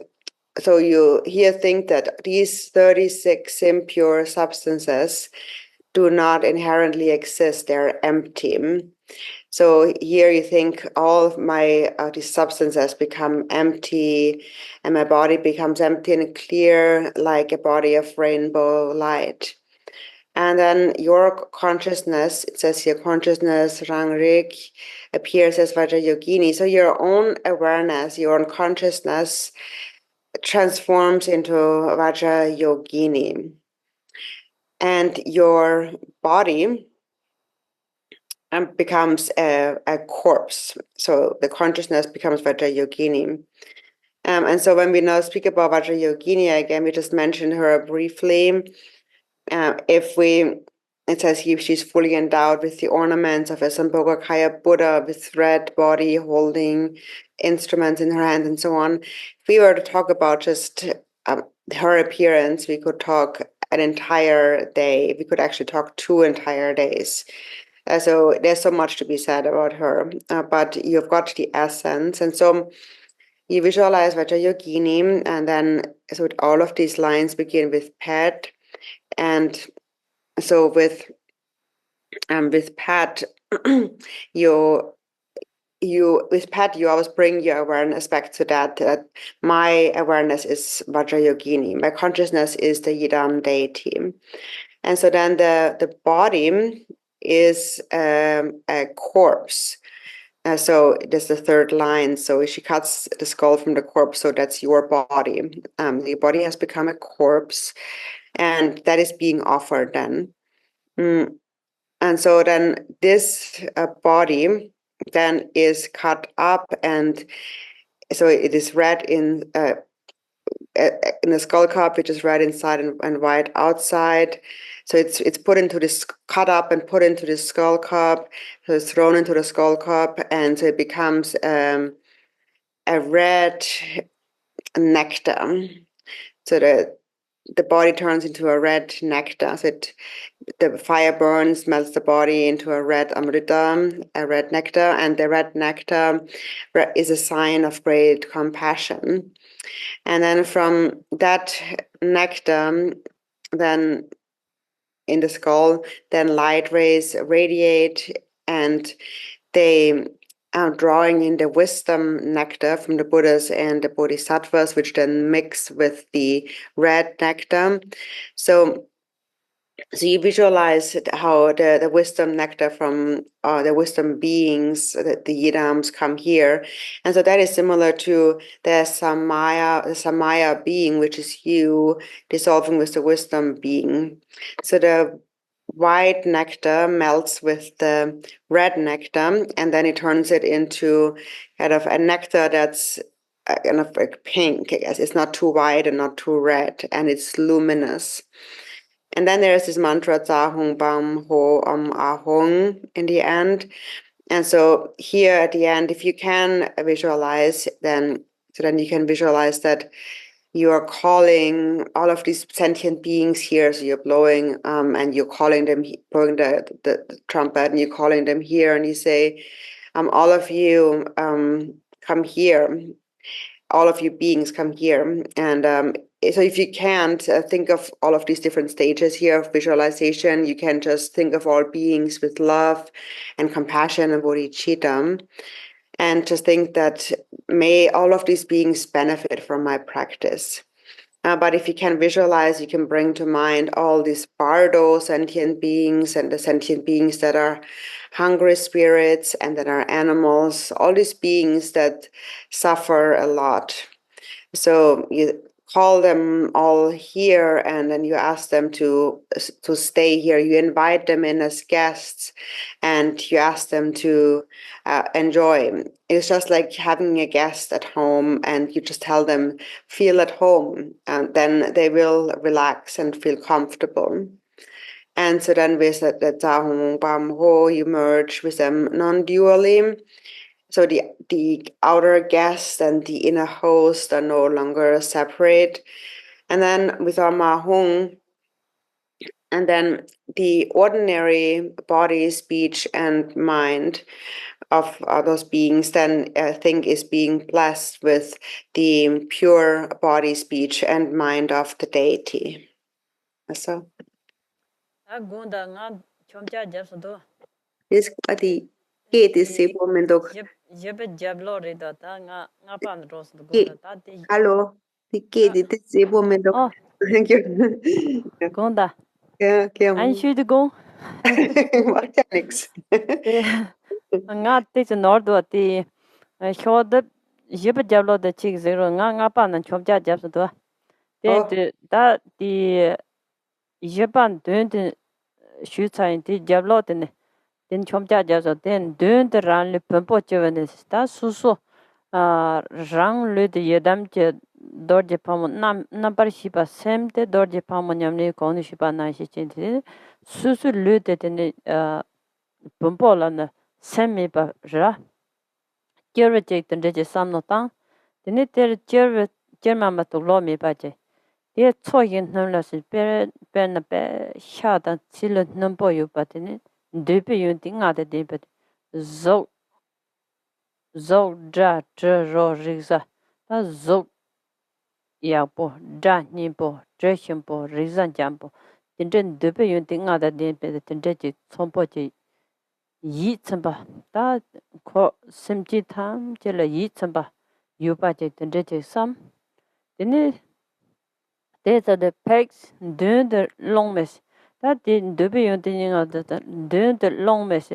so you here think that these 36 impure substances do not inherently exist, they're empty. So here you think all of my these substances become empty, and my body becomes empty and clear like a body of rainbow light. And then your consciousness, it says here, consciousness, Rangrik, appears as Vajrayogini. So your own awareness, your own consciousness transforms into Vajrayogini. And your body becomes a corpse. So the consciousness becomes Vajrayogini. And so when we now speak about Vajrayogini, again, we just mentioned her briefly. It says here she's fully endowed with the ornaments of a Sambhogakaya Buddha with red body holding instruments in her hand and so on. If we were to talk about just her appearance, we could talk an entire day. We could actually talk 2 entire days. So there's so much to be said about her, but you've got the essence. And so you visualize Vajrayogini, and then so all of these lines begin with pet. And so with Pat, you always bring your awareness back to that my awareness is Vajrayogini, my consciousness is the Yidam deity. And so then the body is a corpse. So there's the third line. So she cuts the skull from the corpse. So that's your body. The body has become a corpse, and that is being offered then. And so then this body then is cut up, and so it is red in the skull cup, which is red inside and white outside. So it's put into this, cut up and put into this skull cup. So it's thrown into the skull cup, and so it becomes a red nectar. So the body turns into a red nectar. So the fire burns, melts the body into a red amrita, a red nectar, and the red nectar is a sign of great compassion. And then from that nectar, then in the skull, then light rays radiate, and they are drawing in the wisdom nectar from the Buddhas and the Bodhisattvas, which then mix with the red nectar. So you visualize how the wisdom nectar from the wisdom beings, the yidams, come here. And so that is similar to the samaya being, which is you dissolving with the wisdom being. So the white nectar melts with the red nectar, and then it turns it into kind of a nectar that's kind of like pink. I guess it's not too white and not too red, and it's luminous. And then there's this mantra Za Hong Bam Ho Ah Hong in the end. And so here at the end, if you can visualize, then you can visualize that you are calling all of these sentient beings here. So you're blowing and you're calling them, blowing the trumpet, and you're calling them here, and you say, all of you come here. All of you beings come here. And so if you can't think of all of these different stages here of visualization, you can just think of all beings with love and compassion and bodhichitta, and just think that may all of these beings benefit from my practice. But if you can visualize, you can bring to mind all these bardo sentient beings and the sentient beings that are hungry spirits and that are animals, all these beings that suffer a lot. So you call them all here, and then you ask them to stay here. You invite them in as guests, and you ask them to enjoy. It's just like having a guest at home, and you just tell them, feel at home, and then they will relax and feel comfortable. And so then with the Za Hong Bam Ho, you merge with them non-dually. So the outer guest and the inner host are no longer separate. And then with our Mahung, and then the ordinary body, speech, and mind of those beings, then I think is being blessed with the pure body, speech, and mind of the deity. So this the gate is hello. The gate is thank you. Gonda. Yeah, Anh should go. Mechanics. Nga te nor do ti Chod jib jablo de chik zero nga pa na chom ja jab do. Te da di Japan dön shu chain ti jablo de ne den chom ja jab so den dön de ran le pempo chevene sta su su rang le de yedam che dor je pam na par shi pa sem te dor je pam nyam ne ko ni shi pa na shi chen ti su su le de ne pempo la na sem me pa ra Jerve jek den je sam no tang de ter jerma ma to lo me pa je de cho yin nam la si pe na pe sha da chi le nam po yu pa de de pe yun ting a de pe zo dra ro ri za ta zo ya po dra ni po dre shin po ri zan jam po den de pe yun ting a de pe den je chom po je yi chen ba da ko sim ji tham je le yi chen ba yu ba je den je sam de the pegs de long mes that de be yun ting a de long mes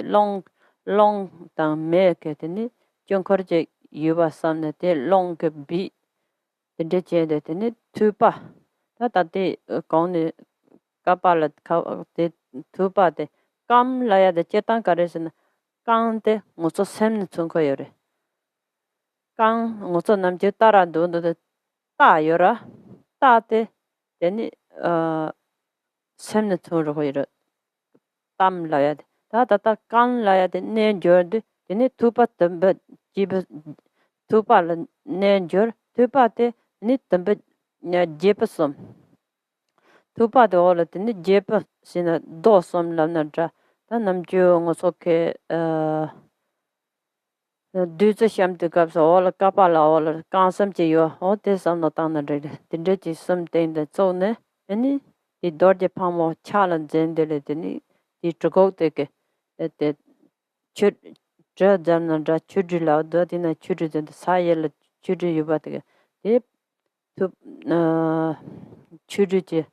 long ta me ke de jong kor je yu ba sam ne de long ke bi de je de tu pa ta de kong ne ka pa la ka de tu pa de kam la ya de chetan kare sen kang de ngo so sem ne chung ko yore kang ngo so nam je tara do de ta yora ta de de sem ne chung ro yore tam la ya de ta kang la ya de ne jor de ne tu pa tam ba ji ba tu pa la ne jor tu pa de ne tam ba ne je pa som tu pa de ola de ne je pa sina do som la na dra ta nam ju ngo so ke du ze sham de gap so ola ka pa la ola ka sam che yo o te sam no ta na de de ji sam te de zo ne ani di dor je pa mo challenge de le de ni di trogo te ke de chud ja jan na da chud la do di na chud de sa ye le chud yu ba de de tu chud je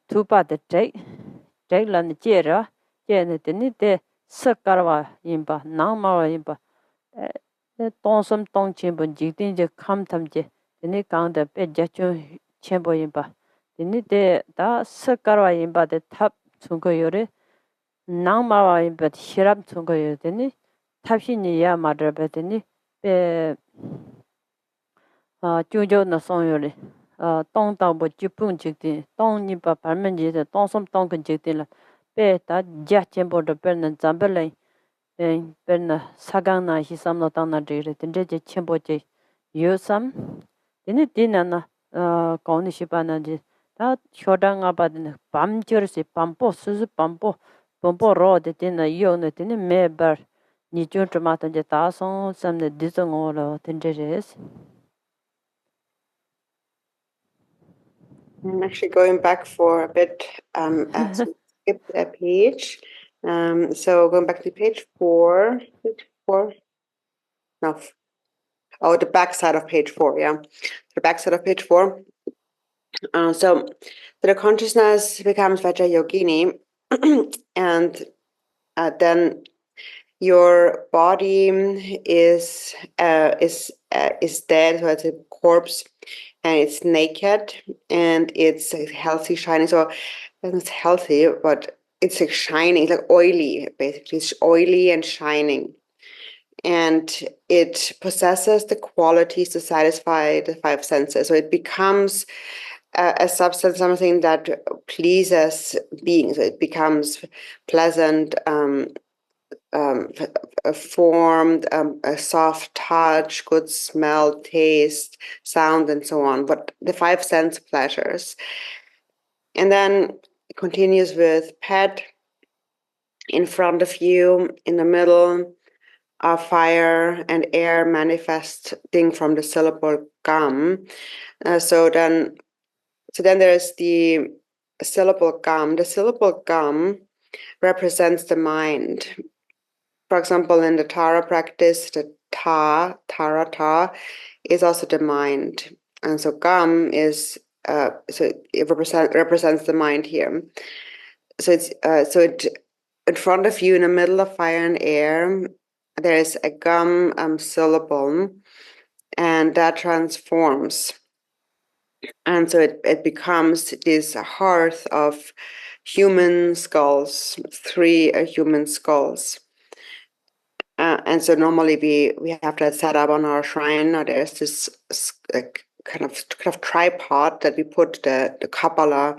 tu pa de te la ni che ra che ne de ni de sa karwa yin ba na ma wa yin ba tong som tong chen bon ji tin je kham tham je ni kang de pe ja chu chen bo yin ba ni de da sa karwa yin ba de thap Tunkoyore, Nangmawa but Shirab Tunkoyoteni, Tapshini Yamada Beteni, Jujo Nasonyore, Tong Tabo Jupun Jikti, Tong Nipa Parmanji, the Tongsom Tonkan Jiktila, Beta Jachimbo the Bernan Zambele, Berna Sagana, Hisamno Dana Diri, the Jeje Chimboje, Yusam, Dini Dinana, Konishipanaji, that Shodang about the Bam Jersey, Pampo, Suzu Pampo, Pompo Road, the dinner unit in a meber, Nijun Tomata Jetason, some the Dizon or Tinges. I'm actually going back for a bit as we skip that page. So going back to page 4. Page 4? No. Oh, the back side of page 4, yeah. The back side of page 4. So the consciousness becomes Vajrayogini, and then your body is dead, so it's a corpse, and it's naked, and it's healthy, shiny. So it's healthy, but it's like shining, it's like oily, basically. It's oily and shining. And it possesses the qualities to satisfy the five senses. So it becomes a substance, something that pleases beings. It becomes pleasant, formed, a soft touch, good smell, taste, sound, and so on. But the five sense pleasures. And then it continues with pet in front of you, in the middle, fire and air manifesting from the syllable gum. So then there's the syllable gum. The syllable gum represents the mind. For example, in the Tara practice, the ta is also the mind. And so gum is so it represents the mind here. So it in front of you, in the middle of fire and air, there is a gum syllable, and that transforms. And so it becomes this hearth of human skulls, 3 human skulls. And so normally we have that set up on our shrine. Or there's this kind of tripod that we put the Kabbalah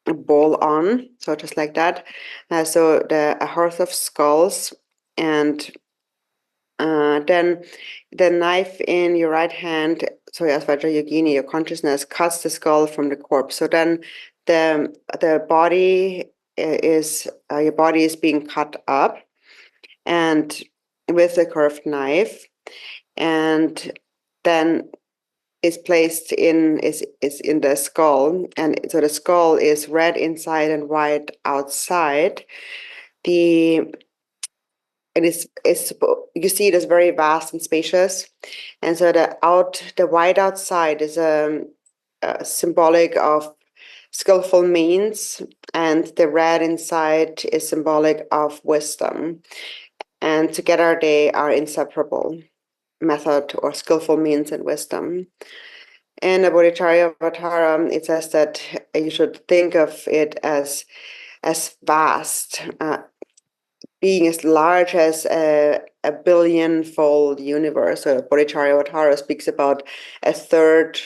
bowl on, so just like that. So a hearth of skulls, and then the knife in your right hand, so as Vajrayogini, your consciousness cuts the skull from the corpse. So then the body is your body is being cut up, and with a curved knife, and then is placed in the skull, and so the skull is red inside and white outside. You see it is very vast and spacious, and so the white outside is symbolic of skillful means, and the red inside is symbolic of wisdom, and together they are inseparable. Method or skillful means and wisdom. In the Bodhicharya Avatara, it says that you should think of it as vast, being as large as a billion-fold universe. So Bodhicharya Avatara speaks about a third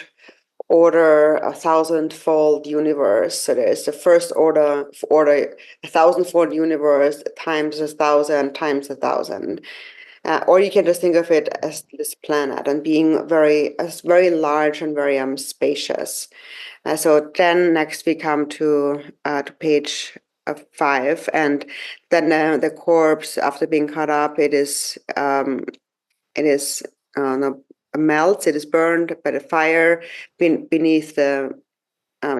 order, a thousand-fold universe. So there's the first order, a thousand-fold universe times 1,000 times 1,000. Or you can just think of it as this planet and being very large and very spacious. So then next we come to page 5, and then the corpse, after being cut up, it is melts. It is burned by the fire beneath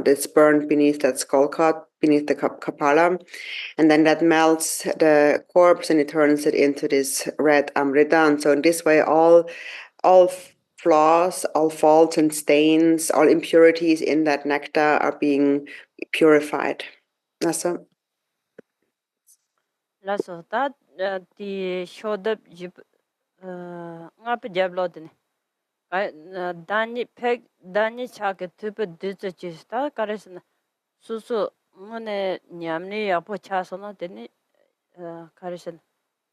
it's burned beneath that skull cut, beneath the kapala, and then that melts the corpse and it turns it into this red amrita. And so in this way, all flaws, all faults and stains, all impurities in that nectar are being purified. Nasa? Lasso that the Chod ngap jablodne. Dani peg Dani chak tup dizachista karesna susu ngone nyamni yapo chasono teni karishan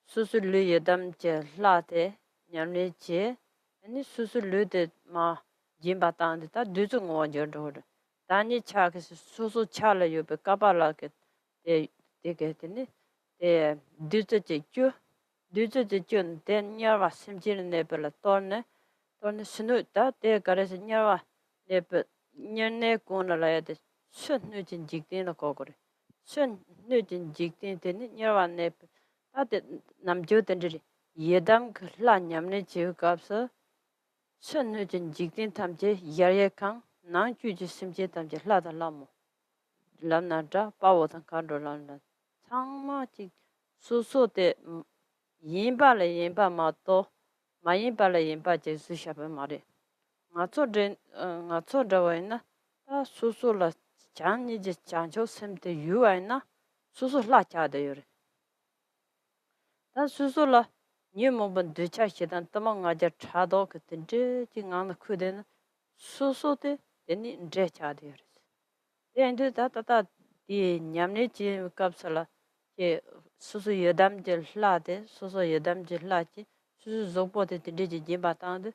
susu lu yedam je late nyamni je ani susu lu de ma jimba tang ta duzu ngo je do dani cha ke susu chala yo be kabala ke de ke teni de duzu je ju den nyarwa simjin ne bela torne sunu ta de karishan nyarwa ne be nyane kona la de shun nu jin jikden la kokore shun nu jin jikden teni nyarwa ne ta de namjo tendri yedam la nyamne che kapsa shun nu jin jikden tamje yarye kang nang ju ji simje tamje la da lamo lam na da pawo tan kando lan la changma ji su su de yinba ma to ma yinba je su shabe mare nga cho de wa na 다 수술라 장이지 장초 샘때 유아이나 수술 라차데 요래 다 수술라 뉴모번 되차시단 떠망아자 차도 그든지 징안 크데는 수술데 데니 인제차데 요래 근데 다다다 디 냠네지 갑살라 제 수술 여담질 라데 수술 여담질 라지 수술 조보데 데지 지바탄데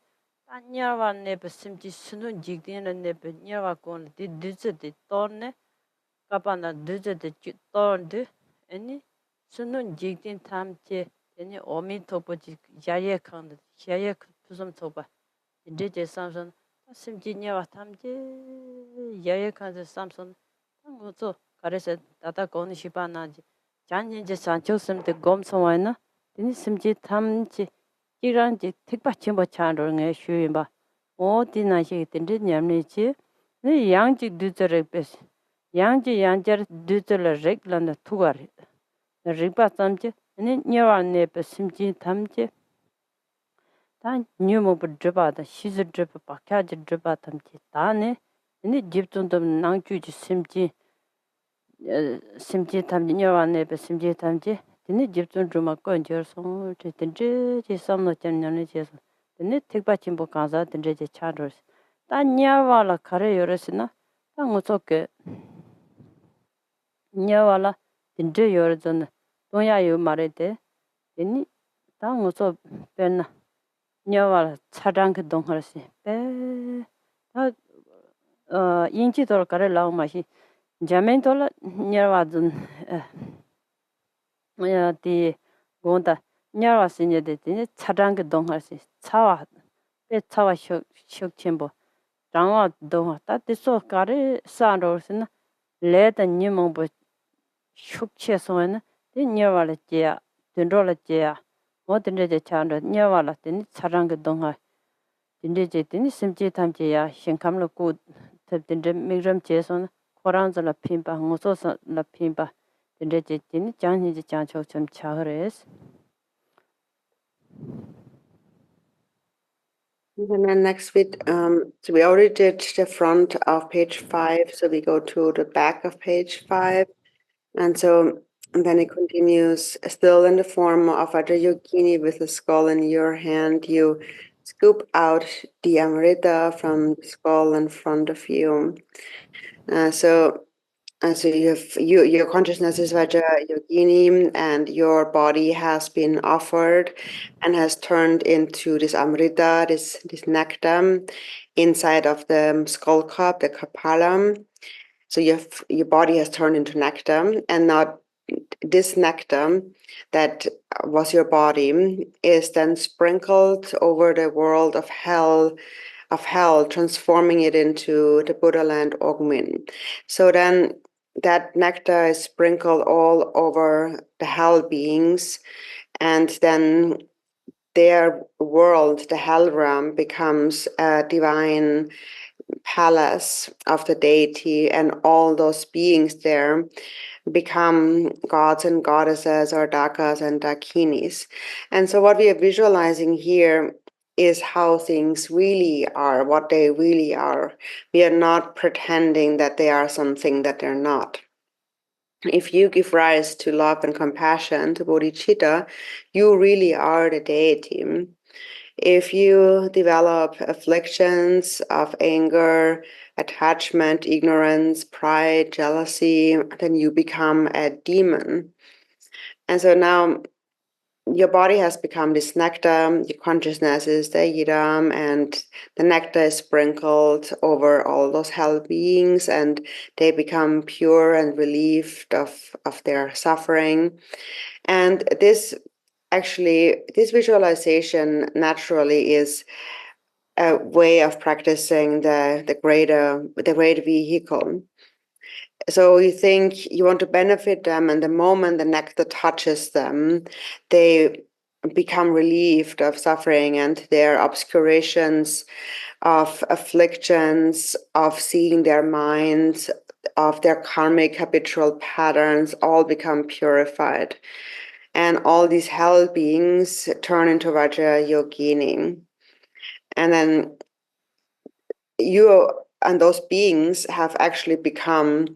Nyarwa nepe simchi sunu jikdina nepe nyarwa kona di duza di torne kapana duza di torne eni sunu jikdin tamche eni omi topo jik yaye kanda yaye kusum topa je samson simchi nyarwa tamche yaye kanda samson ngozo karese tata koni shipa naji janyin je sancho simte gomso wana eni simchi tamche 지랑지 택받침바 찬로네 쉬임바 어디나시 된데 냠네지 네 양지 두저를 베스 양지 양저 두저를 렉란다 투가리 릭바 탐지 네 녀와네 베심지 탐지 다 뉴모브 드바다 시즈 드바 바캬지 드바 탐지 다네 네 집존도 낭주지 심지 심지 탐지 녀와네 베심지 탐지 근데 집중 좀 하고 이제 송 됐든지 제 삼노 전년에 제서 근데 택받침 뭐 가서 된지 제 차를 단냐와라 가래 열었으나 땅 어떻게 냐와라 된지 열었잖아 동야요 말했대 괜히 땅 어서 뺐나 냐와라 차랑 그 동하시 빼다 인지도를 가래 나오 맛이 자멘돌 냐와든 디 고다 냐와시냐 데니 차랑게 동하시 차와 빼 차와 쇼침보 장와 동 따티소 가르 산로스나 레다 니몽보 쇼치에서는 디 냐와르지야 된로르지야 모든데 차로 냐와라 데니 차랑게 동하 딘데제 데니 심지 탐지야 신감로 고 탑딘데 미그럼 제선 코란즈라 핀바 ngososa la 핀바 딘데제진 장니지 장초 좀 차그레스 And then next so we already did the front of page 5, so we go to the back of page 5, and then it continues, still in the form of a yogini with the skull in your hand. You scoop out the amrita from the skull in front of you. So your consciousness is Vajra Yogini, and your body has been offered and has turned into this amrita, this nectar inside of the skull cup, the kapalam. So your body has turned into nectar, and now this nectar that was your body is then sprinkled over the world of hell, transforming it into the Buddha land Ogmin. So then that nectar is sprinkled all over the hell beings, and then their world, the hell realm, becomes a divine palace of the deity, and all those beings there become gods and goddesses, or dakas and dakinis. And so what we are visualizing here is how things really are, what they really are. We are not pretending that they are something that they're not. If you give rise to love and compassion, to bodhichitta, you really are the deity. If you develop afflictions of anger, attachment, ignorance, pride, jealousy, then you become a demon. And so now your body has become this nectar, your consciousness is the yidam, and the nectar is sprinkled over all those hell beings, and they become pure and relieved of their suffering. And this visualization naturally is a way of practicing the great vehicle. So you think you want to benefit them, and the moment the nectar touches them, they become relieved of suffering, and their obscurations of afflictions, of seeing their minds, of their karmic habitual patterns all become purified. And all these hell beings turn into Vajra Yogini. And then you and those beings have actually become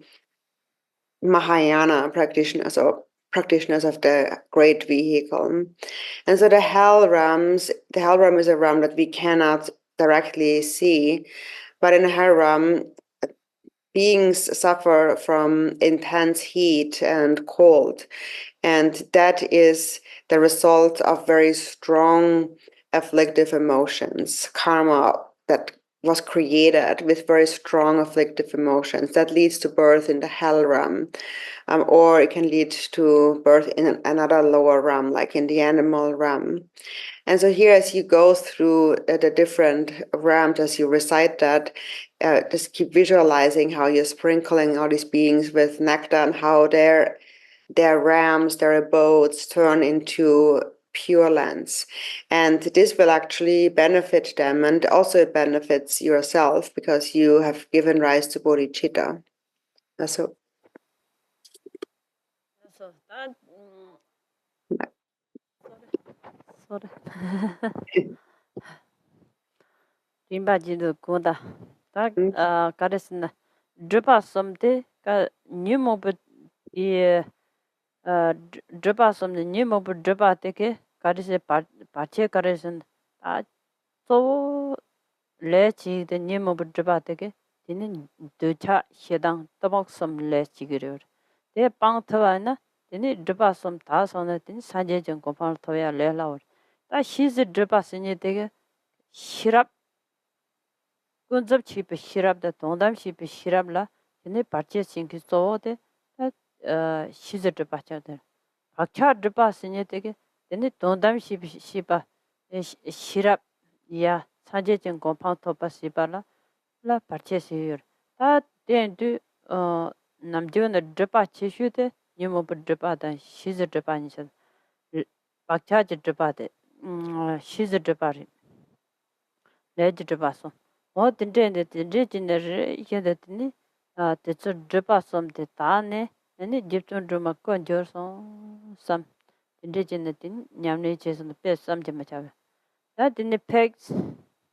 Mahayana practitioners, or practitioners of the great vehicle. And so the hell realm is a realm that we cannot directly see, but in a hell realm, beings suffer from intense heat and cold, and that is the result of very strong afflictive emotions, karma that was created with very strong afflictive emotions that leads to birth in the hell realm, or it can lead to birth in another lower realm, like in the animal realm. And so here, as you go through the different realms, as you recite that, just keep visualizing how you're sprinkling all these beings with nectar, and how their realms, their abodes turn into pure lands. And this will actually benefit them, and also it benefits yourself, because you have given rise to bodhichitta. So that sorry. Rimba jidu kunda. Tak karesna drupa somte ka nyumobu di drupa somte nyumobu drupa teke karese pache karesen a so lechi de nyumobu drupa teke dinin ducha shedang tabok som lechi giryor. De pang thawa na dini drupa som ta sona din sanje jeng kopal thawya lelawar. Ta shiz drupa sinye teke shirap kunzab chipe shirab da tongdam chipe shirab la tene parche sinki soho de shiza dripa chadar. Pakcha dripa sinye teke tene tongdam chipe shiba shirab ya sanje chen gompang topa shiba la parche siyor. Ta ten du namdiyo na dripa chishu de nyumobu dripa dan shiza dripa nishad. Pakcha dripa de shiza dripa rin. Leji dripa son. O tinjende tinjende yende tini tetsu dripa som te taane ene jipchon druma kon jor son sam tinjende tin nyamne cheson pe sam jema chawe ta tini pegs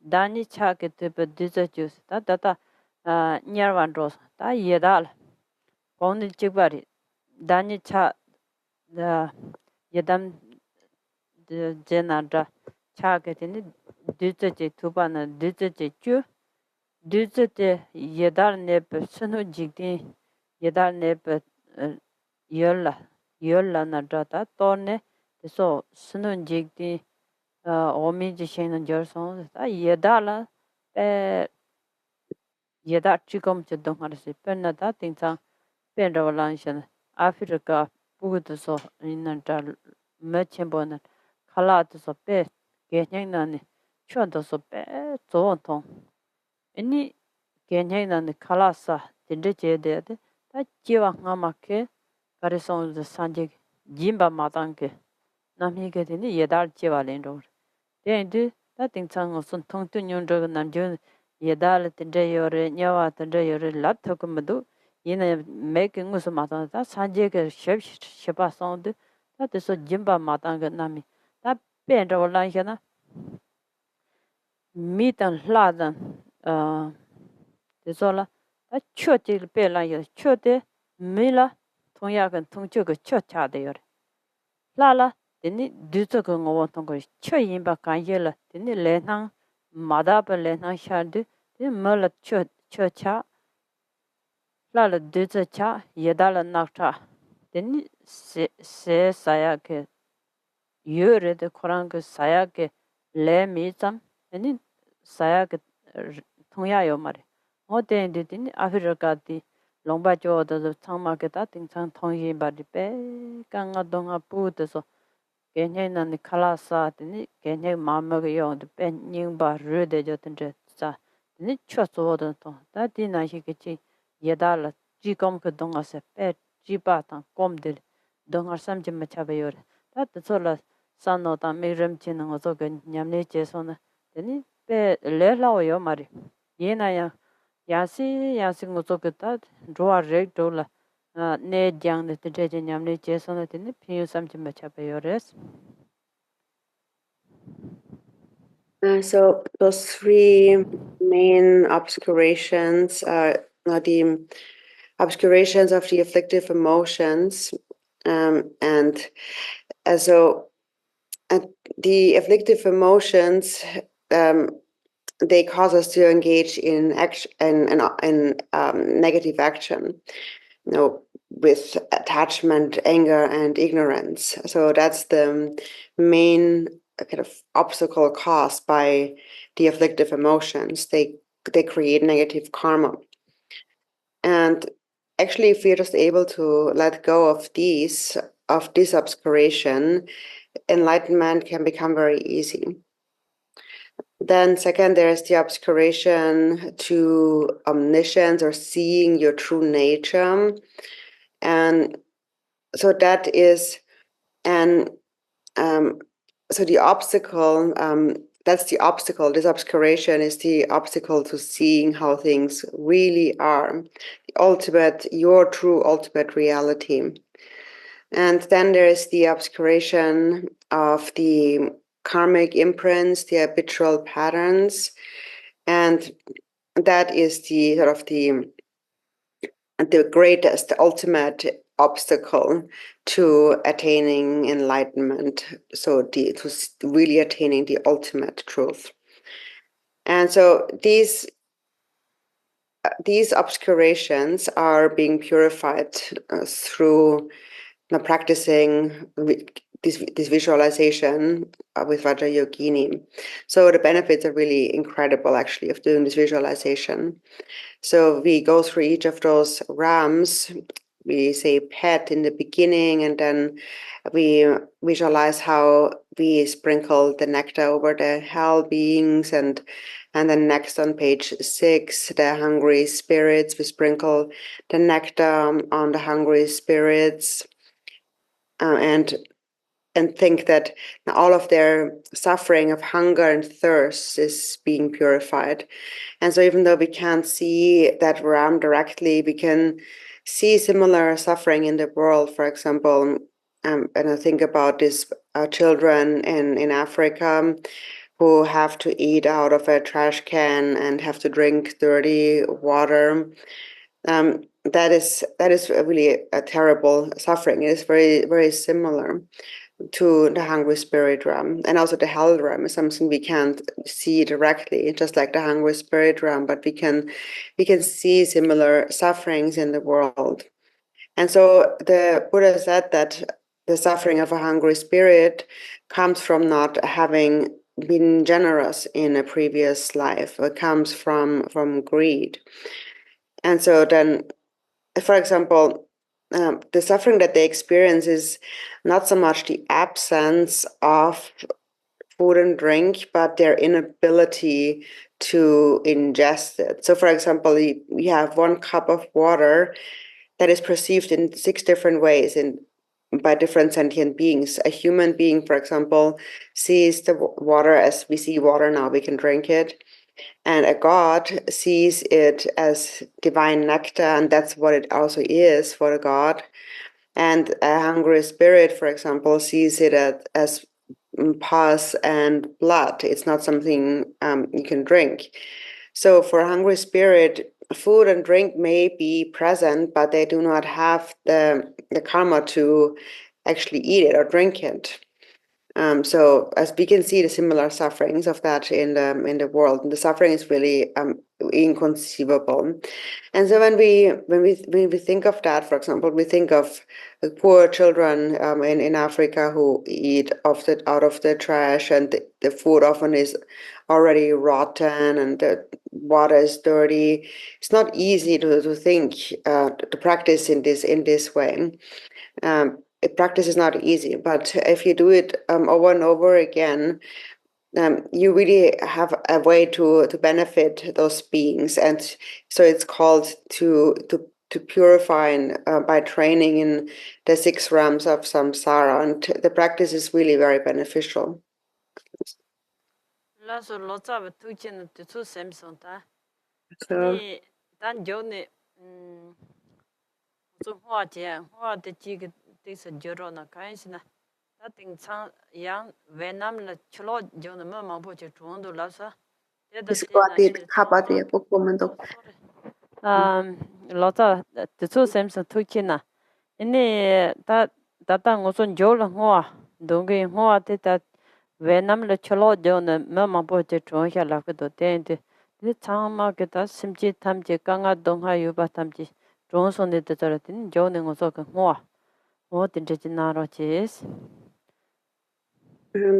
dani cha ke tepe disa jus ta data nyarwan ros ta yedal kongni chikbari dani cha yedam jena dra cha ke tini disa je tuba na disa je chu Düzete yedar nebe sunu jigdi yedar nebe yolla na data torne so sunu jigdi omi jishen jorson ta yedala yedar chikom chedong harsi penna ta tingchang penra walan shan Afrika pugu so inna dal mechembona khala so pe genyang nani Chod so pe zo tong Any Kenyana Kalasa, the Jede, that Jiva Hamake, Garrison the Sanjik, Jimba Matanke, Nami get in the Yedar Jiva Lendo. Then do that in tongue of some tongue to Yundra and Jun Yedal the day or Yawa the day or Latokumadu, in a making Usamatan, that Sanjik Shep Shepa sound, that is a Jimba Matanga Nami. That bend or Lanjana meet and ladan. Desola, a choti pela ya chote, mila, tonyagan tongchuga chocha de yor. Lala, deni dutogo ngotongo choyimba kanyela, deni lenang, madaba lenang shardu, then mula chot, chocha la ducha yedala nakcha deni se saya ke yure de korang ke saya ke le mi cham deni saya ke thongya yo mare o den de deni afrika di longba jo de changma ke ta ting chang thong yin ba di pe kang a dong a pu de so kenye na ni kala sa deni kenye ma ma ge yo de pe ning ba ru de jo ten de sa deni chwa so de to ta di na hi ke chi yedala ji kom ke dong a se pe ji ba ta kom de dong ar sam jim ma cha be yo ta de so la san no ta me rem chi na zo ge nyam ne che so na deni pe le la o yo ma ri ye na ya 야시 고속다 로아 레도라 네 장네 때제 냠네 제선에 되는 피유 삼진 마차베요레스. So those three main obscurations are the obscurations of the afflictive emotions, and so the afflictive emotions they cause us to engage in action in negative action, with attachment, anger, and ignorance. So that's the main kind of obstacle caused by the afflictive emotions. They create negative karma. And actually, if we're just able to let go of this obscuration, enlightenment can become very easy. Then second, there's the obscuration to omniscience or seeing your true nature. And so that is, and so the obstacle, that's the obstacle. This obscuration is the obstacle to seeing how things really are, the ultimate, your true ultimate reality. And then there is the obscuration of the karmic imprints, the habitual patterns, and that is the sort of the greatest, the ultimate obstacle to attaining enlightenment, so to really attaining the ultimate truth. And so these obscurations are being purified through practicing this visualization with Vajrayogini. So the benefits are really incredible, actually, of doing this visualization. So we go through each of those rams. We say pet in the beginning, and then we visualize how we sprinkle the nectar over the hell beings, and then next on page 6, the hungry spirits, we sprinkle the nectar on the hungry spirits, and think that all of their suffering of hunger and thirst is being purified. And so even though we can't see that ram directly, we can see similar suffering in the world. For example, and I think about these children in Africa who have to eat out of a trash can and have to drink dirty water. That is really a terrible suffering. It is very, very similar to the hungry spirit ram, and also the hell ram is something we can't see directly, just like the hungry spirit ram, but we can see similar sufferings in the world. And so the Buddha said that the suffering of a hungry spirit comes from not having been generous in a previous life. It comes from greed. And so then, for example, the suffering that they experience is not so much the absence of food and drink, but their inability to ingest it. So, for example, we have 1 cup of water that is perceived in 6 different ways by different sentient beings. A human being, for example, sees the water as we see water now, we can drink it. And a god sees it as divine nectar, and that's what it also is for a god. And a hungry spirit, for example, sees it as pus and blood. It's not something you can drink. So for a hungry spirit, food and drink may be present, but they do not have the karma to actually eat it or drink it. So as we can see the similar sufferings of that in the world, and the suffering is really inconceivable. And so when we think of that, for example, we think of the poor children in Africa who eat out of the trash, and the food often is already rotten and the water is dirty. It's not easy to think to practice in this way. Practice is not easy, but if you do it over and over again, you really have a way to benefit those beings, and so it's called to purify by training in the 6 realms of samsara, and the practice is really very beneficial. Lots the two sems of Tukina. Ini tata ngoson jola ngoa dongi ngoa te ta Vietnam le cholo jona mama po te chonja la ko tente ni chama ke ta simji tamje kanga dongha yuba tamji jonson de taratin jone ngoso ka ngoa o te jinaro chis.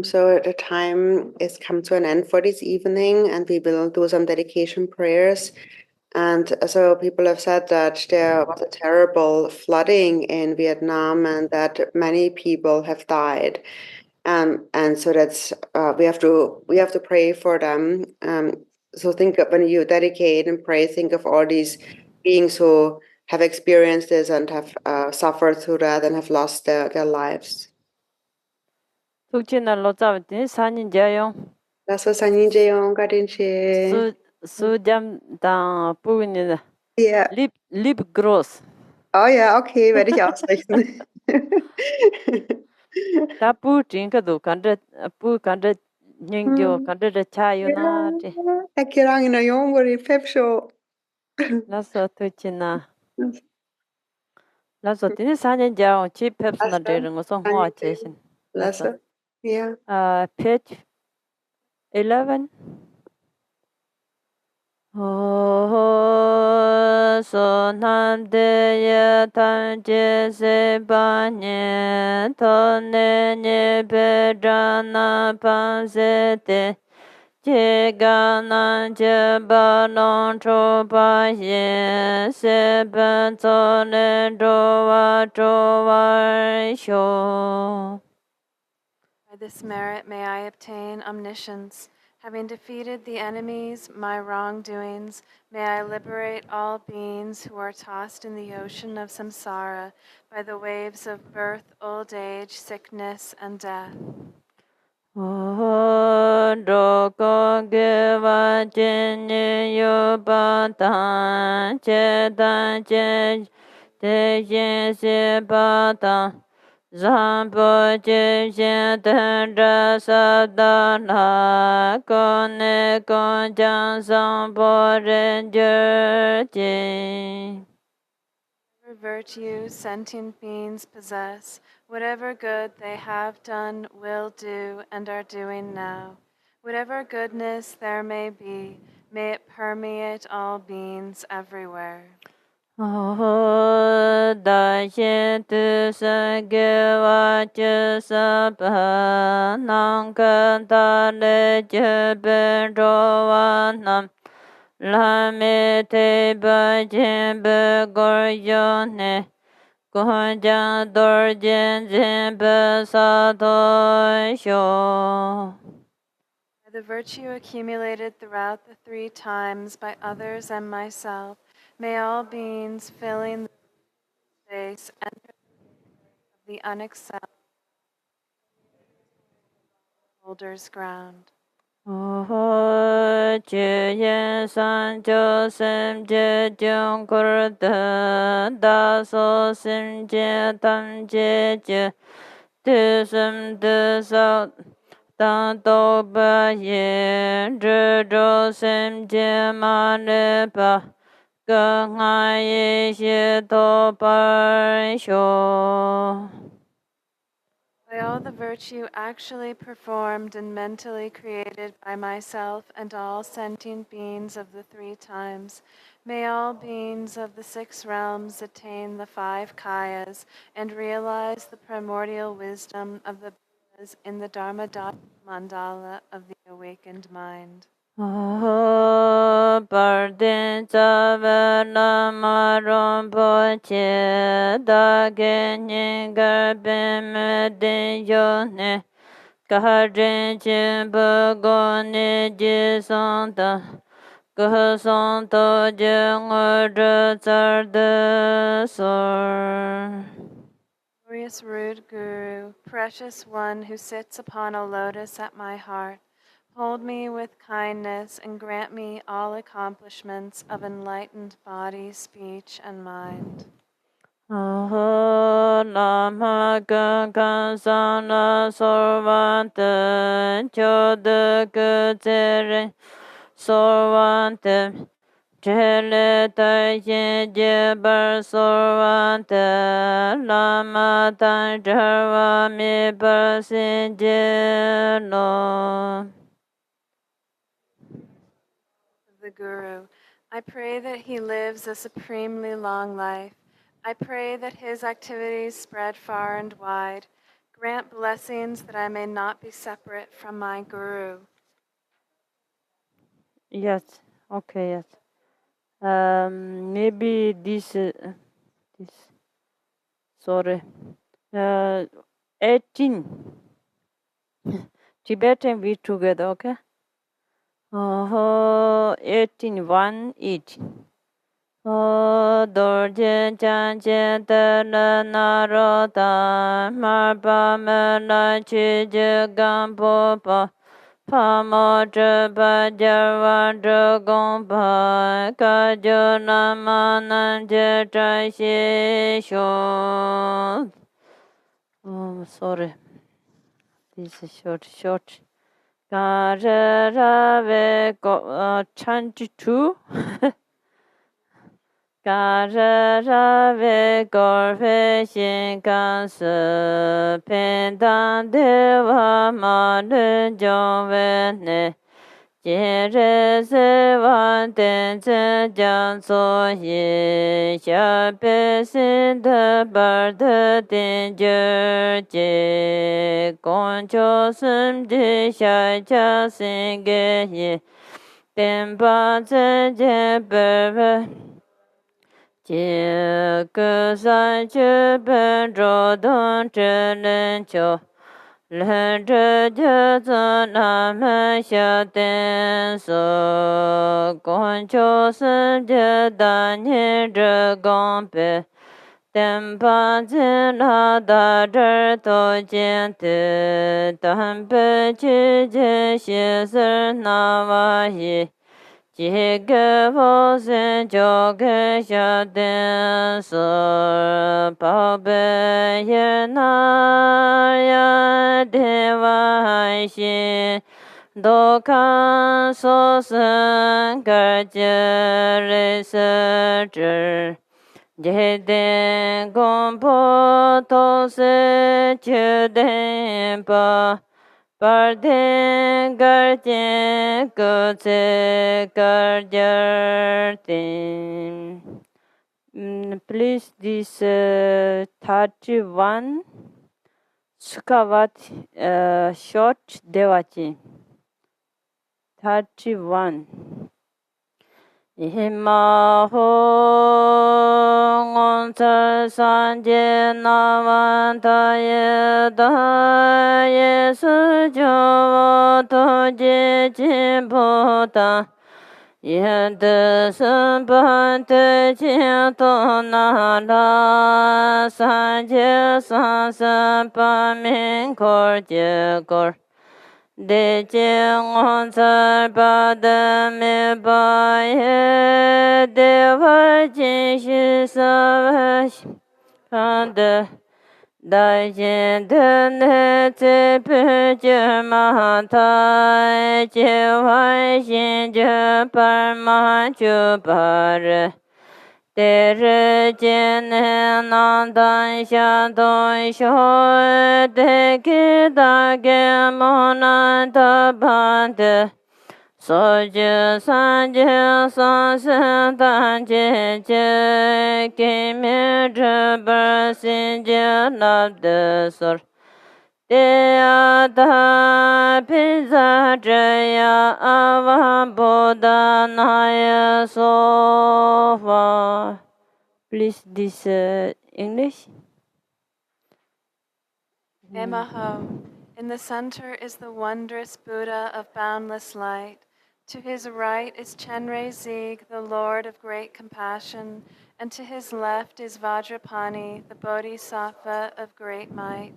So the time is come to an end for this evening, and we will do some dedication prayers. And so people have said that there was a terrible flooding in Vietnam and that many people have died. And so that's we have to pray for them. So think of when you dedicate and pray, think of all these beings who have experienced this and have suffered through that and have lost their lives. Tukina loza tin sanin jayong. That's what Sanin Jayong got in. Su jam da puini. Yeah. Lip gross. Oh ja, okay, werde ich ausrichten. Da pu tinka do kanda pu kanda nyingyo kanda de chayo na te. Ekirang na yung wari pep show. Laso tukina. Laso tin sanin jayong chi peps na de ngo so hoa cheshin. Lasso. Yeah. Page 11. So nam de ya tan je se ba nye to ne nye pe dra na pa se te je ga na je ba non cho pa ye se ben to ne do wa sho. By this merit may I obtain omniscience. Having defeated the enemies, my wrongdoings, may I liberate all beings who are tossed in the ocean of samsara by the waves of birth, old age, sickness, and death. Zampo Jin Tendra Sadana Kone Konjang Zampo Ranger Jin. Whatever virtue sentient beings possess, whatever good they have done, will do, and are doing now, whatever goodness there may be, may it permeate all beings everywhere. Da yin tu sa ge wa ju sa pa nang kan ta le je ben ro wa nam la me te ba jin be gor yo ne kon jang dor jin jin be sa do sho. By the virtue accumulated throughout the 3 times by others and myself, may all beings filling the space enter the unacceptable holder's ground. Chö yen san cho sim je jung kur da so sim je tam je je tu sim tu so da do ba ye zhe zhou sim je ma ne ba ge nga ye xie do ba xiu. By all the virtue actually performed and mentally created by myself and all sentient beings of the three times. May all beings of the six realms attain the five kayas and realize the primordial wisdom of the Buddhas in the Dharma mandala of the awakened mind. Pardon Savana Maron Poche Dagen Garben Medeyone Karin Chimbagone Jisanta Gasanto Jengor Sor. Glorious root Guru, precious one who sits upon a lotus at my heart, hold me with kindness and grant me all accomplishments of enlightened body, speech, and mind. Namaka Kansana Sorvante Chod Kutere Sorvante Chele Taishe Jebar Sorvante Lama Tanjarva Mi Parsinjeno. The Guru, I pray that he lives a supremely long life. I pray that his activities spread far and wide. Grant blessings that I may not be separate from my Guru. Yes, okay, yes. Maybe this, sorry. 18. Tibetan we together, okay? 18, 1, 18. Dorje Chanche Tela Narota Marpa Mela Chije Gampopa Pamo Trepa Jarva Dragompa Kajuna Mananje Traishisho. Oh, sorry. This is short. Kararave Chanchi 2. Kararave Gorfe Shinkansu Pendan Deva Manu Jovene Jere Sevan Tenzen Janso Yi Shape Sinda Barda Danger Je Goncho Sumdi Shaja Singe Yi Tenpa Zenje Berve Jie Ge San Che Ben Zhou Dong Zhe Len Qiu Len Zhe Jie Zhen Nan Men Xia Den Su Gong Qiu Sen Jie Dan Nian Zhe Gong Bei Den Pan Jin La Da Zhe To Jian De Dan Bei Qi Jie Xie Ser Na Wa Yi Ji Ge Vo Sen Jiu Ge Xia Den Su Bao Bei Ye Na Ya De Wai Xin Do Kan So Sen Ge Jie Re Se Zhi Jie Den Gong Po To Se Qi Den Pa Parden Gardien Goze Gardien. Please, this 31 Sukavat short Devachi. 31. Ima Hong San Je Navan Ta Ye Da Ye Su Jo To Je Jin Po Ta Ye De Sun Ban Te Jin To Na La San Je San San Pa Min Kor Je Kor De Jing On Zar Ba De Me Ba Ye De Wa Jin Shi Sa Wa Kan De Da Jin De Ne Tse Pu Je Ma Ta Je Wa Xin Je Par Ma Ju Ba Re Đề rì jīn hē nāng dāng xiā dōng xiō Đề kī dā kē mō nāng tā pāng tē Sō jī sāng jī sāng sēn tāng jī jī Kī mī chī bār sīn jī nāp tē sōr Đề yā tā pī sā chī yā ā vā bō dā nā yā sō vā. Please, this English. Emaho. In the center is the wondrous Buddha of boundless light. To his right is Chenrei Zig, the Lord of great compassion, and to his left is Vajrapani, the Bodhisattva of great might.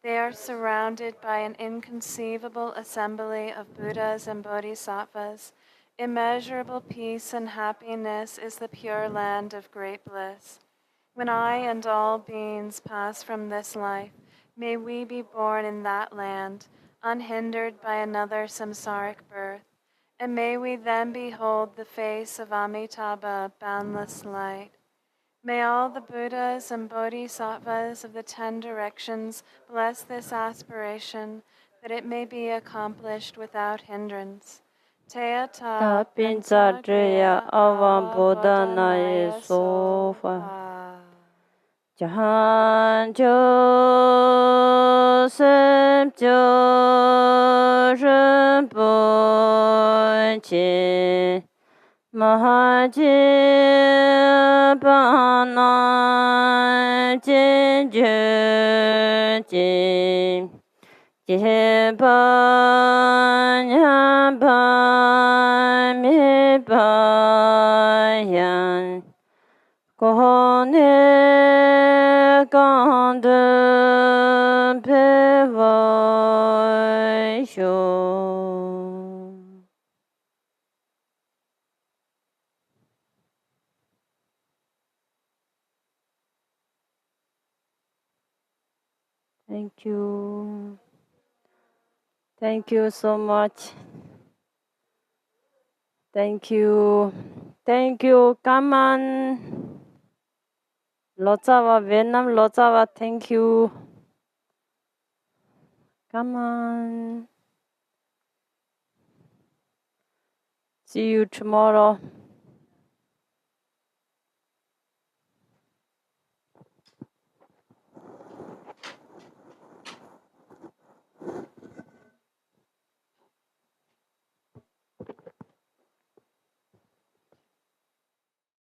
They are surrounded by an inconceivable assembly of Buddhas and Bodhisattvas. Immeasurable peace and happiness is the pure land of great bliss. When I and all beings pass from this life, may we be born in that land, unhindered by another samsaric birth. And may we then behold the face of Amitabha, boundless light. May all the Buddhas and Bodhisattvas of the 10 directions bless this aspiration, that it may be accomplished without hindrance. Teata Tapinsa Treya Ava Buddha Naya Sofa. Jahan Jo Sep Jo Rinpo Che Mahaji Bana Jin Jun Jin Jin Ban Yan Ban Mi Ban Yan Kohone Gande Pevai Sho. Thank you. Thank you so much. Thank you. Thank you. Come on. Lotsava, Vietnam, Lotsava, thank you. Come on. See you tomorrow.